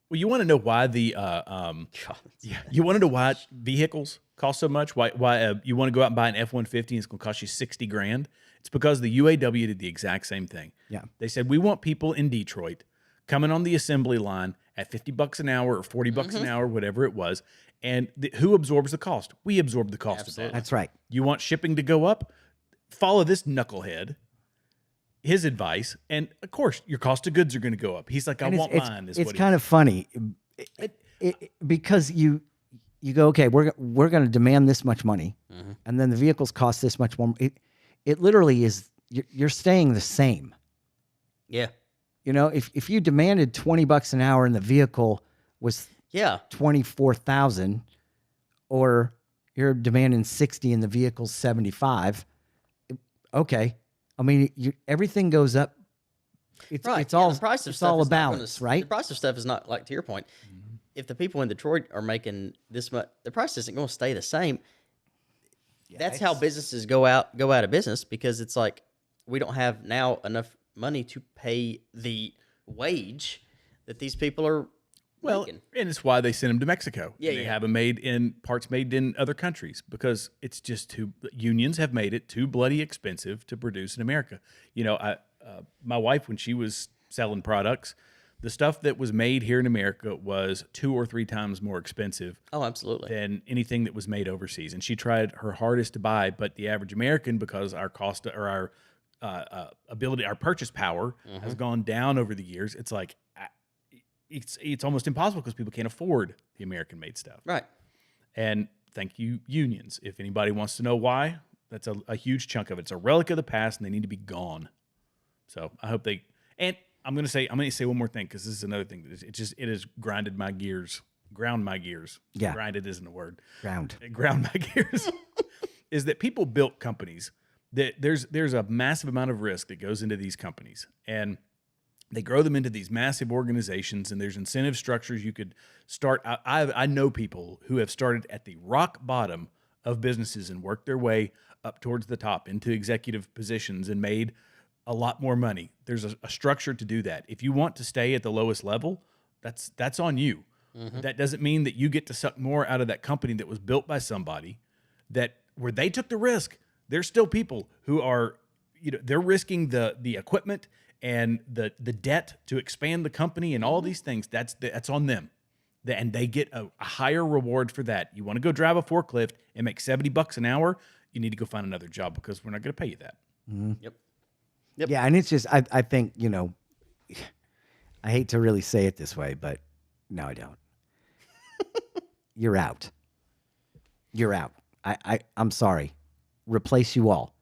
Well, you want to know why you want to know why vehicles cost so much? Why you want to go out and buy an F-150 and it's going to cost you $60,000? It's because the UAW did the exact same thing. Yeah. They said, we want people in Detroit coming on the assembly line at $50 an hour or $40 an hour, whatever it was. And who absorbs the cost? We absorb the cost of that. That's right. You want shipping to go up? Follow this knucklehead. His advice, and of course, your cost of goods are going to go up. He's like, I want mine. It's kind of funny because you go, okay, we're going to demand this much money, and then the vehicles cost this much more. It literally is you're staying the same. Yeah. If you demanded $20 an hour and the vehicle was $24,000, or you're demanding $60 and the vehicle's $75, okay. I mean, everything goes up. It's all the price of it's stuff all a is not balance, right? The price of stuff is not, like, to your point. If the people in Detroit are making this much, the price isn't going to stay the same. Yeah, that's how businesses go out of business, because it's like we don't have now enough money to pay the wage that these people are making. And it's why they send them to Mexico. Yeah, they have them parts made in other countries, because it's just unions have made it too bloody expensive to produce in America. My wife, when she was selling products, the stuff that was made here in America was 2 or 3 times more expensive. Oh, absolutely. Than anything that was made overseas. And she tried her hardest to buy, but the average American, because our cost or our ability, our purchase power has gone down over the years. It's like, it's almost impossible because people can't afford the American-made stuff. Right. And thank you, unions. If anybody wants to know why, that's a huge chunk of it. It's a relic of the past, and they need to be gone. So I hope they. And I'm going to say one more thing, because this is another thing that it has ground my gears. Yeah. Grinded isn't a word. Ground my gears. Is that people built companies that there's a massive amount of risk that goes into these companies, and they grow them into these massive organizations, and there's incentive structures you could start. I know people who have started at the rock bottom of businesses and worked their way up towards the top into executive positions and made a lot more money. There's a structure to do that. If you want to stay at the lowest level, that's on you. That doesn't mean that you get to suck more out of that company that was built by somebody where they took the risk. There's still people who are, they're risking the equipment and the debt to expand the company and all these things. That's on them. And they get a higher reward for that. You want to go drive a forklift and make $70 an hour, you need to go find another job, because we're not going to pay you that. Yep. Yeah, and it's just, I think, I hate to really say it this way, but no, I don't. You're out. You're out. I'm sorry. Replace you all.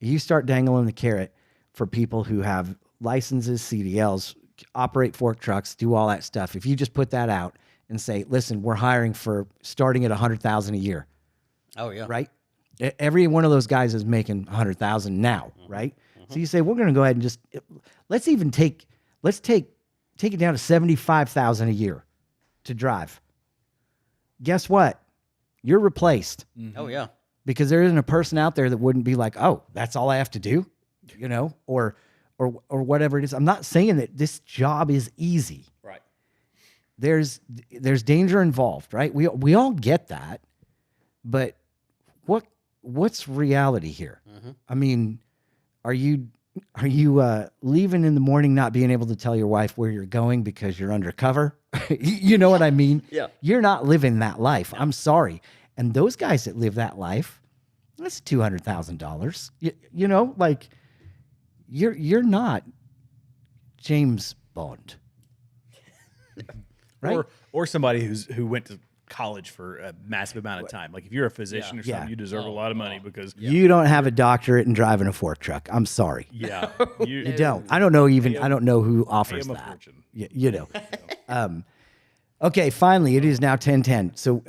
You start dangling the carrot for people who have licenses, CDLs, operate fork trucks, do all that stuff. If you just put that out and say, listen, we're hiring for starting at $100,000 a year. Oh, yeah. Right? Every one of those guys is making $100,000 now, right? So you say, we're going to go ahead and just, let's take it down to $75,000 a year to drive. Guess what? You're replaced. Oh, yeah. Because there isn't a person out there that wouldn't be like, oh, that's all I have to do, or whatever it is. I'm not saying that this job is easy. Right. There's danger involved, right? We all get that, but what's reality here? I mean, are you leaving in the morning not being able to tell your wife where you're going because you're undercover? You know what I mean? Yeah. You're not living that life. I'm sorry. And those guys that live that life, That's $200,000. You know, like you're not James Bond, right? Or somebody who went to college for a massive amount of time. Like if you're a physician or something, you deserve a lot of money because you don't have a doctorate in driving a fork truck. I'm sorry. Yeah, you don't. I don't know I don't know who offers that. You know. Okay, finally, it is now 10:10. So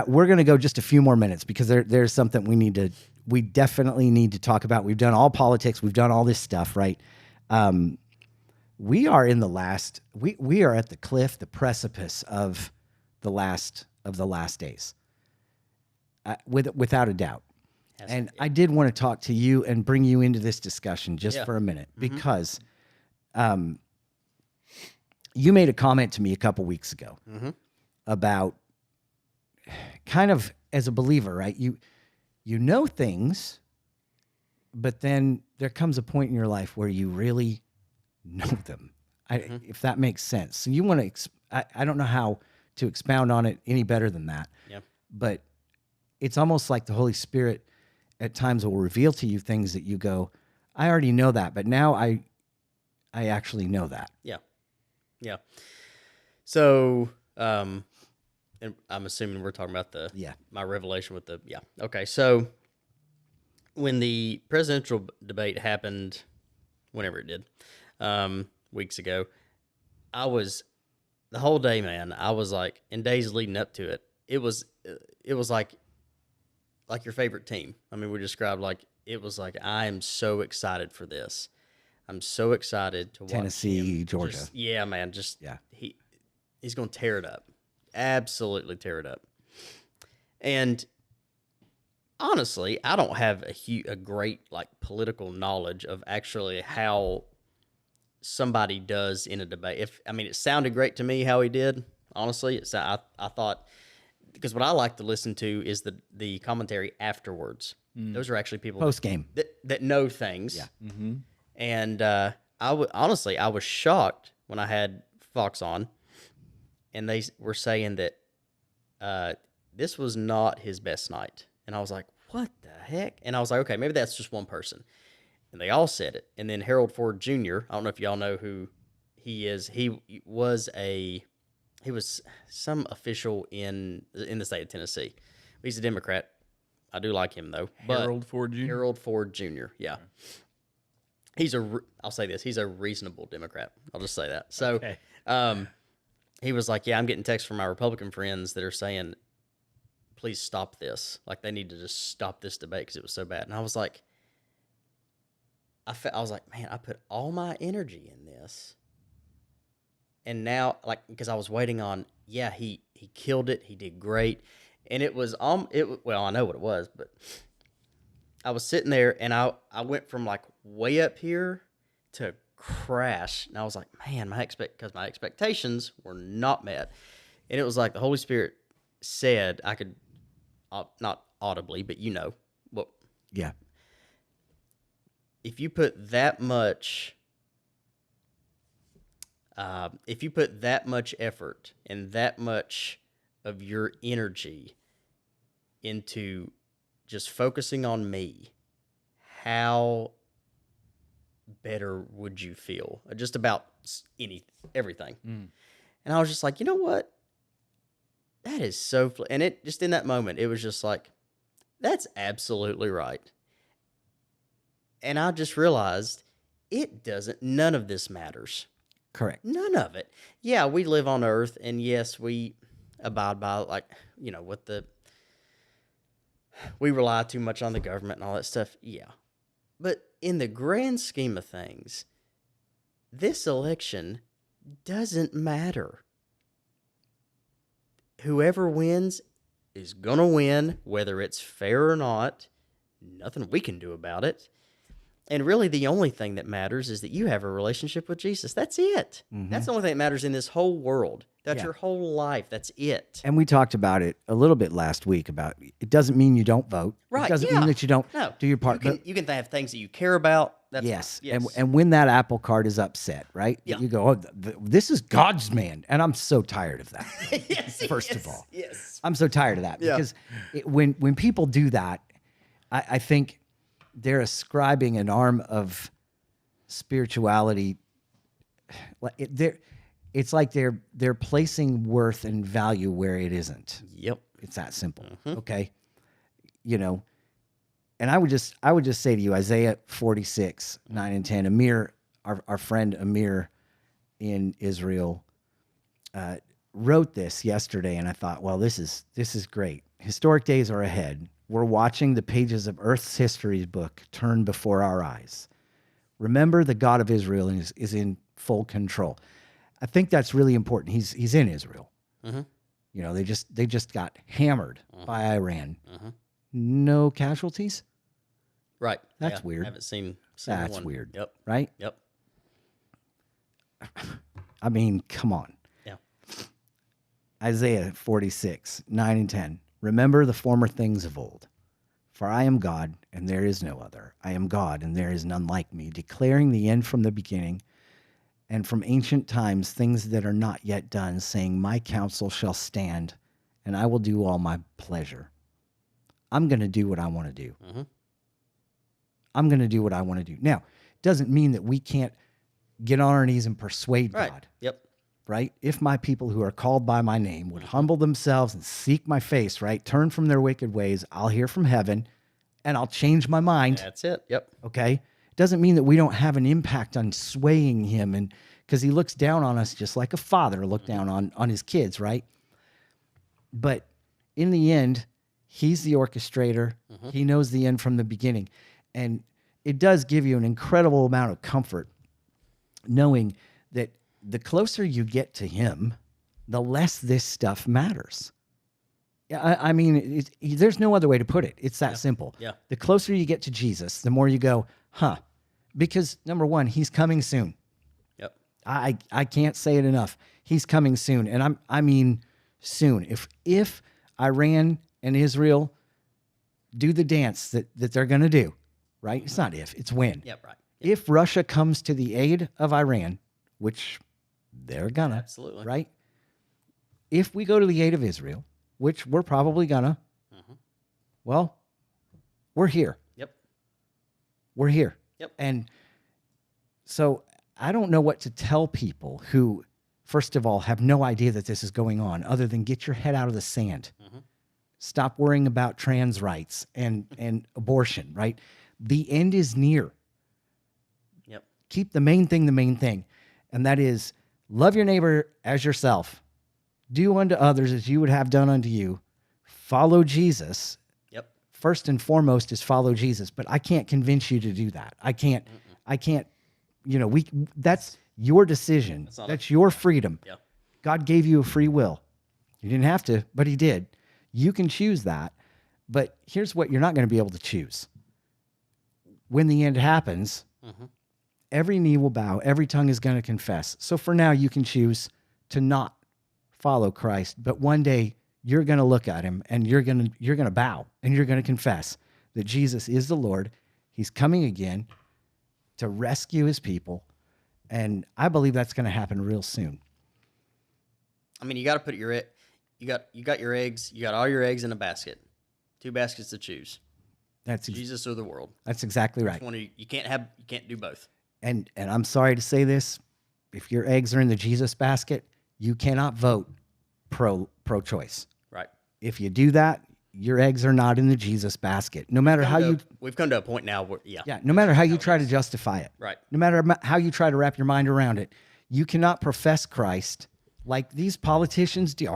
we're going to go just a few more minutes because there's something we definitely need to talk about. We've done all politics. We've done all this stuff, right? We are in the last. We are at the cliff, the precipice of the last days, without a doubt. And I did want to talk to you and bring you into this discussion just for a minute because you made a comment to me a couple weeks ago about kind of as a believer, right? You know things, but then there comes a point in your life where you really know them. If that makes sense. So you want to, I don't know how to expound on it any better than that. Yeah. But it's almost like the Holy Spirit at times will reveal to you things that you go, I already know that, but now I actually know that. Yeah. Yeah. So, and I'm assuming we're talking about my revelation with okay. So when the presidential debate happened, whenever it did, weeks ago, the whole day, man, I was like, in days leading up to it, it was like your favorite team. I mean, we described it was like, I am so excited for this. I'm so excited to watch Tennessee, Georgia. Man, he's going to tear it up. Absolutely tear it up. And honestly, I don't have a great political knowledge of actually how somebody does in a debate. It sounded great to me how he did. Honestly, I thought, because what I like to listen to is the commentary afterwards. Those are actually people post game that know things. Yeah. Mm-hmm. And honestly, I was shocked when I had Fox on, and they were saying that this was not his best night. And I was like, what the heck? And I was like, okay, maybe that's just one person. And they all said it. And then Harold Ford Jr., I don't know if y'all know who he is. He was some official in the state of Tennessee. He's a Democrat. I do like him though. Harold Ford Jr. Harold Ford Jr. Yeah. I'll say this. He's a reasonable Democrat. I'll just say that. So, he was like, yeah, I'm getting texts from my Republican friends that are saying, please stop this. Like, they need to just stop this debate because it was so bad. And I was like, I was like, man, I put all my energy in this. And now, because I was waiting on, he killed it. He did great. And it was, well, I know what it was, but I was sitting there and I went from way up here to crash. And I was like, man, because my expectations were not met. And it was like the Holy Spirit said, I could, not audibly, but well, yeah. If you put that much effort and that much of your energy into just focusing on me, how better would you feel? Just about everything. And I was just like, you know what? That is so, and it just in that moment, it was just like, that's absolutely right. And I just realized none of this matters. Correct. None of it. Yeah, we live on earth, and yes, we abide by, we rely too much on the government and all that stuff. Yeah. But in the grand scheme of things, this election doesn't matter. Whoever wins is going to win, whether it's fair or not. Nothing we can do about it. And really, the only thing that matters is that you have a relationship with Jesus. That's it. Mm-hmm. That's the only thing that matters in this whole world. That's your whole life. That's it. And we talked about it a little bit last week about it doesn't mean you don't vote. Right. It doesn't mean that you don't do your part. You can have things that you care about. That's yes. And when that apple cart is upset, right? Yeah. You go, this is God's man. And I'm so tired of that. First of all. Yes. I'm so tired of that because when people do that, I think they're ascribing an arm of spirituality. It's like they're placing worth and value where it isn't. Yep. It's that simple. Okay. And I would just say to you, Isaiah 46, 9 and 10, Amir, our friend Amir in Israel, wrote this yesterday, and I thought, well, this is great. Historic days are ahead. We're watching the pages of Earth's history book turn before our eyes. Remember, the God of Israel is in full control. I think that's really important. He's in Israel. They just got hammered by Iran. No casualties. Right. That's weird. I haven't seen That's one. weird. Yep. Right? Yep. I mean, come on. Yeah. Isaiah 46, 9 and 10. Remember the former things of old. For I am God, and there is no other. I am God, and there is none like me, declaring the end from the beginning, and from ancient times things that are not yet done, saying, my counsel shall stand, and I will do all my pleasure. I'm going to do what I want to do. I'm going to do what I want to do. Now, it doesn't mean that we can't get on our knees and persuade God. Yep. Right? If my people who are called by my name would humble themselves and seek my face, right? Turn from their wicked ways, I'll hear from heaven and I'll change my mind. That's it. Yep. Okay? It doesn't mean that we don't have an impact on swaying him, and because he looks down on us just like a father looked down on his kids, right? But in the end, he's the orchestrator. He knows the end from the beginning. And it does give you an incredible amount of comfort knowing that the closer you get to him, the less this stuff matters. I mean, there's no other way to put it. It's that simple. Yeah. The closer you get to Jesus, the more you go, because number one, he's coming soon. Yep. I can't say it enough. He's coming soon. And I mean soon. If Iran and Israel do the dance that they're going to do, right? It's not if, it's when. Yep, right. Yep. If Russia comes to the aid of Iran, which they're gonna, absolutely, right? If we go to the aid of Israel, which we're probably gonna, well, we're here. Yep. We're here. Yep. And so I don't know what to tell people who, first of all, have no idea that this is going on, other than get your head out of the sand. Stop worrying about trans rights and abortion, right? The end is near. Yep. Keep the main thing. And that is love your neighbor as yourself. Do unto others as you would have done unto you. Follow Jesus. Yep. First and foremost is follow Jesus, but I can't convince you to do that. I can't, that's your decision. That's your freedom. Yeah. God gave you a free will. You didn't have to, but he did. You can choose that. But here's what you're not going to be able to choose. When the end happens, every knee will bow, every tongue is going to confess. So for now, you can choose to not follow Christ, but one day you're going to look at him and you're going to bow and you're going to confess that Jesus is the Lord. He's coming again to rescue his people, and I believe that's going to happen real soon. I mean, you got to put you got your eggs, you got all your eggs in a basket. 2 baskets to choose. That's Jesus or the world. That's exactly right. You can't do both. And I'm sorry to say this, if your eggs are in the Jesus basket, you cannot vote pro-choice. Right. If you do that, your eggs are not in the Jesus basket. No matter how we've come to a point now where no matter how you try to justify it. Right. No matter how you try to wrap your mind around it, you cannot profess Christ like these politicians do.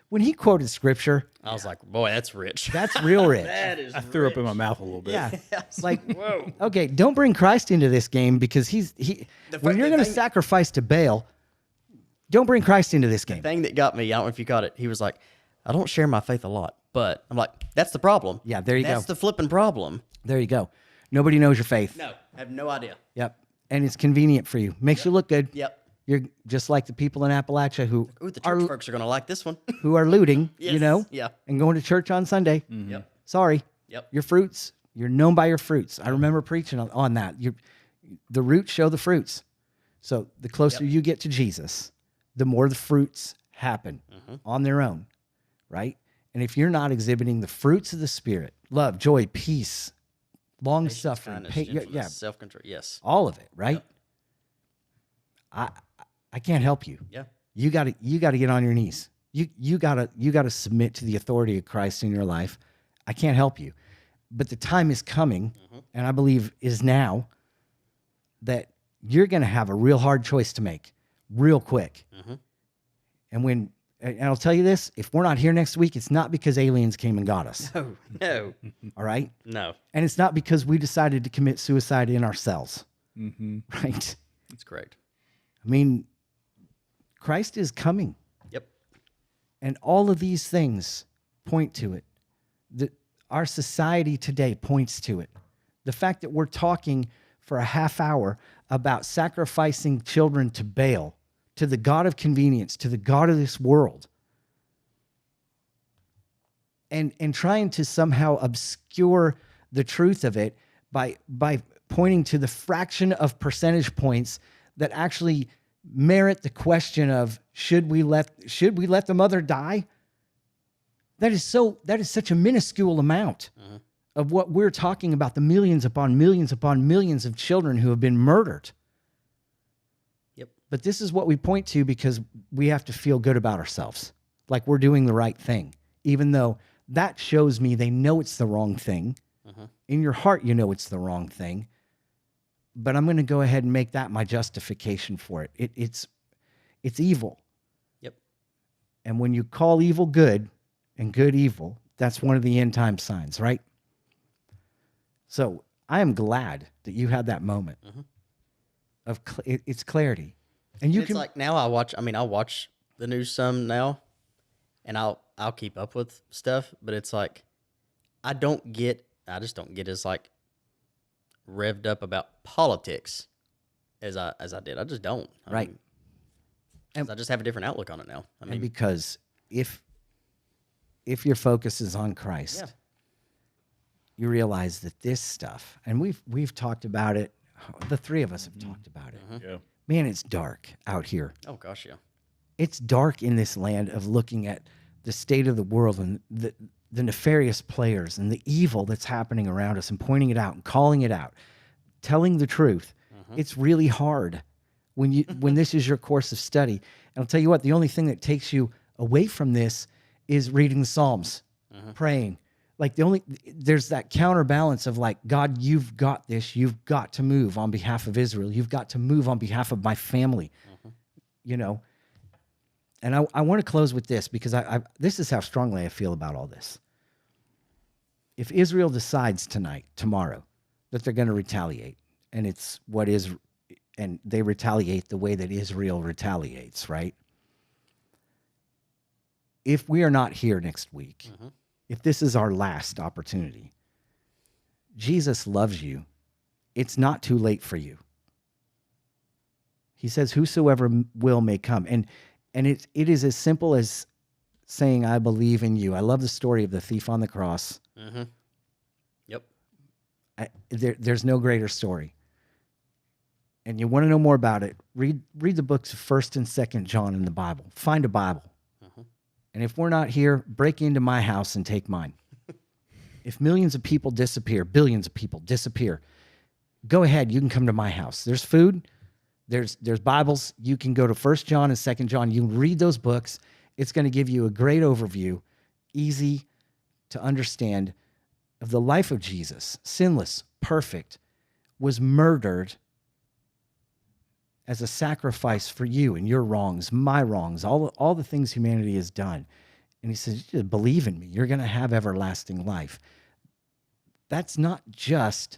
When he quoted scripture, I was like, boy, that's rich. That's real rich. That is I threw up in my mouth a little bit. Yeah. Like, whoa. Okay, don't bring Christ into this game, because when you're going to sacrifice to Baal, don't bring Christ into this game. The thing that got me, I don't know if you caught it, he was like, I don't share my faith a lot, but I'm like, that's the problem. Yeah, there you go. That's the flipping problem. There you go. Nobody knows your faith. No, I have no idea. Yep. And it's convenient for you. Makes you look good. Yep. You're just like the people in Appalachia who the church folks are going to like this one. who are looting, Yes. and going to church on Sunday. Yep. Sorry. Yep. Your fruits, you're known by your fruits. I remember preaching on that. The roots show the fruits. So the closer you get to Jesus, the more the fruits happen on their own, right? And if you're not exhibiting the fruits of the Spirit, love, joy, peace, long suffering, self-control, yes, all of it, right? Yep. I can't help you. Yeah. You got to get on your knees. You got to submit to the authority of Christ in your life. I can't help you. But the time is coming, and I believe is now, that you're going to have a real hard choice to make real quick. And I'll tell you this, if we're not here next week, it's not because aliens came and got us. No. All right? No. And it's not because we decided to commit suicide in our cells. Right? That's correct. I mean, Christ is coming. Yep. And all of these things point to it. Our society today points to it. The fact that we're talking for a half hour about sacrificing children to Baal, to the God of convenience, to the God of this world, and trying to somehow obscure the truth of it by pointing to the fraction of percentage points that actually merit the question of should we let the mother die? That is such a minuscule amount of what we're talking about, the millions upon millions upon millions of children who have been murdered. Yep. But this is what we point to because we have to feel good about ourselves, like we're doing the right thing, even though that shows me they know it's the wrong thing. In your heart, you know it's the wrong thing. But I'm going to go ahead and make that my justification for it. It's evil. Yep. And when you call evil good and good evil, that's one of the end time signs, right? So I am glad that you had that moment of it's clarity, and you it's like now I'll watch the news some now, and I'll keep up with stuff, but it's like I just don't get as like revved up about politics as I did. I just don't. I mean, I just have a different outlook on it now. I mean, because if your focus is on Christ, you realize that this stuff, and we've talked about it. The three of us have talked about it. Yeah. Man, it's dark out here. Oh gosh, yeah. It's dark in this land of looking at the state of the world and the nefarious players and the evil that's happening around us and pointing it out and calling it out, telling the truth. It's really hard when this is your course of study. And I'll tell you what, the only thing that takes you away from this is reading the Psalms, praying. Like there's that counterbalance of like, God, you've got this. You've got to move on behalf of Israel. You've got to move on behalf of my family, you know. And I want to close with this because this is how strongly I feel about all this. If Israel decides tomorrow, that they're going to retaliate, and and they retaliate the way that Israel retaliates, right? If we are not here next week, if this is our last opportunity, Jesus loves you. It's not too late for you. He says, whosoever will may come. And it is as simple as saying, I believe in you. I love the story of the thief on the cross. Yep. There's no greater story. And you want to know more about it, read the books of 1st and 2nd John in the Bible. Find a Bible. And if we're not here, break into my house and take mine. If millions of people disappear, billions of people disappear, go ahead. You can come to my house. There's food. There's Bibles. You can go to 1st John and 2nd John. You can read those books. It's going to give you a great overview, easy to understand, of the life of Jesus, sinless, perfect, was murdered as a sacrifice for you and your wrongs, my wrongs, all the things humanity has done. And he says, just believe in me. You're going to have everlasting life. That's not just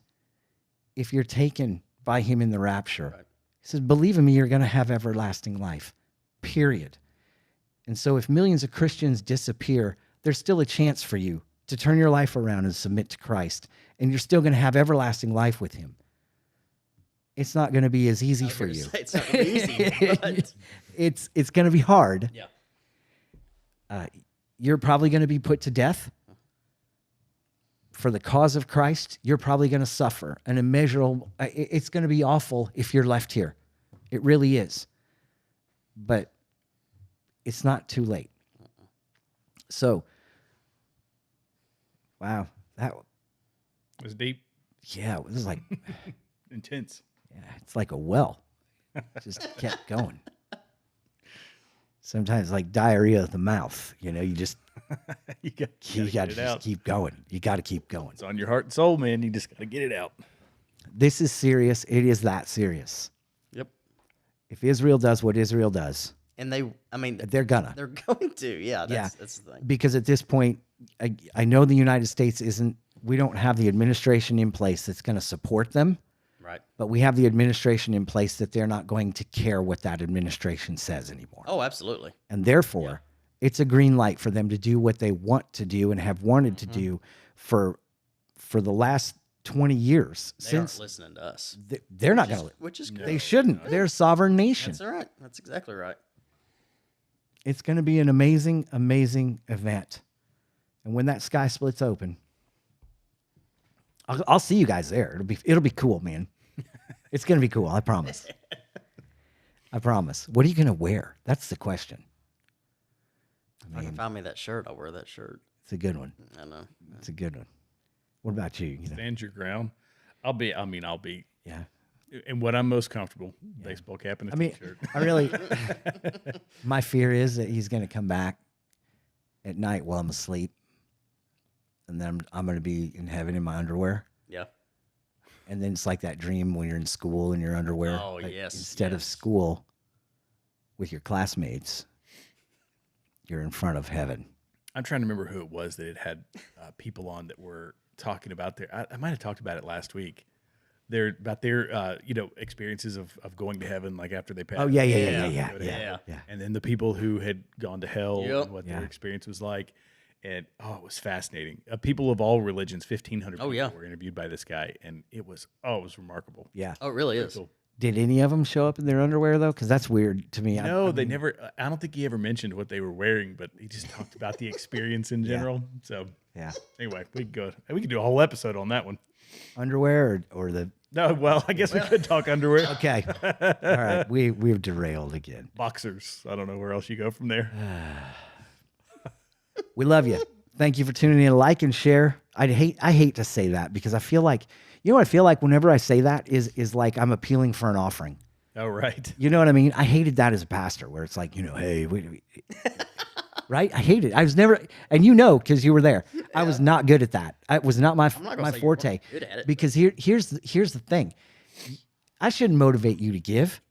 if you're taken by him in the rapture. Right. He says, believe in me, you're going to have everlasting life, period. And so if millions of Christians disappear, there's still a chance for you to turn your life around and submit to Christ. And you're still going to have everlasting life with him. It's not going to be as easy for you. It's not going to be easy, but it's going to be hard. Yeah. You're probably going to be put to death for the cause of Christ. You're probably going to suffer an immeasurable. It's going to be awful if you're left here. It really is. But it's not too late. So Wow. That It was deep. Yeah, it was like intense. Yeah, it's like a well. It just kept going. Sometimes like diarrhea of the mouth. You know, you just you got to just keep going. You got to keep going. It's on your heart and soul, man. You just got to get it out. This is serious. It is that serious. Yep. If Israel does what Israel does, and they're gonna. They're going to. Yeah. That's the thing. Because at this point, I know the United States isn't. We don't have the administration in place that's going to support them. Right. But we have the administration in place that they're not going to care what that administration says anymore. Oh, absolutely. And therefore, it's a green light for them to do what they want to do and have wanted to do for the last 20 years. They aren't listening to us. They're not going to. Which is good. They shouldn't. They're a sovereign nation. That's all right. That's exactly right. It's going to be an amazing, amazing event. And when that sky splits open, I'll see you guys there. It'll be cool, man. It's going to be cool. I promise. I promise. What are you going to wear? That's the question. If I can find me that shirt, I'll wear that shirt. It's a good one. I know. It's a good one. What about you? Stand your ground. I'll be. Yeah. And what I'm most comfortable, baseball cap and a t-shirt. I really, my fear is that he's going to come back at night while I'm asleep. And then I'm going to be in heaven in my underwear. Yeah. And then it's like that dream when you're in school in your underwear. Oh, yes. Instead of school with your classmates, you're in front of heaven. I'm trying to remember who it was that had people on that were talking about I might have talked about it last week. Their experiences of going to heaven, like after they passed. Oh, yeah. And then the people who had gone to hell and what Yeah. their experience was like. And, it was fascinating. People of all religions, 1,500 people were interviewed by this guy. And it was remarkable. Yeah. Oh, it really is. Cool. Did any of them show up in their underwear, though? Because that's weird to me. No, they never. I don't think he ever mentioned what they were wearing, but he just talked about the experience in general. So, anyway, we could do a whole episode on that one. Underwear or the... No, well, I guess we could talk underwear. Okay. All right. We've derailed again. Boxers. I don't know where else you go from there. We love you. Thank you for tuning in. Like and share. I hate to say that because I feel like, you know what I feel like whenever I say that is like I'm appealing for an offering. Oh, right. You know what I mean? I hated that as a pastor where it's like, hey, right? I hate it. I was never, and because you were there, I was not good at that. It was not my forte. Good at it, because here's the thing. I shouldn't motivate you to give.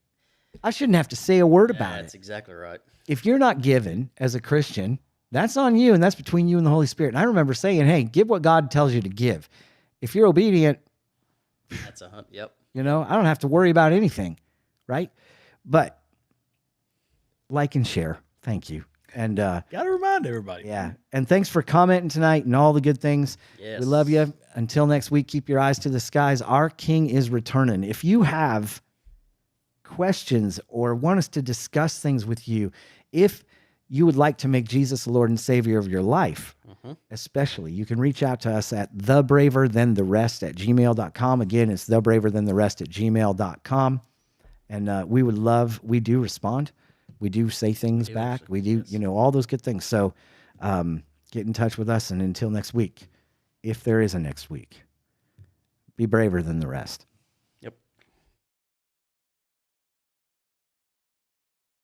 I shouldn't have to say a word about it. That's exactly right. If you're not giving as a Christian, that's on you, and that's between you and the Holy Spirit. And I remember saying, hey, give what God tells you to give. If you're obedient, that's a hunt. Yep. I don't have to worry about anything, right? But like and share. Thank you. And got to remind everybody. Yeah. And thanks for commenting tonight and all the good things. Yes. We love you. Until next week, keep your eyes to the skies. Our King is returning. If you have questions or want us to discuss things with you, if you would like to make Jesus the Lord and Savior of your life, especially, you can reach out to us at thebraverthantheRest@gmail.com. Again, it's thebraverthantheRest@gmail.com. And we do respond. We do say things back. We do, all those good things. So get in touch with us. And until next week, if there is a next week, be braver than the rest.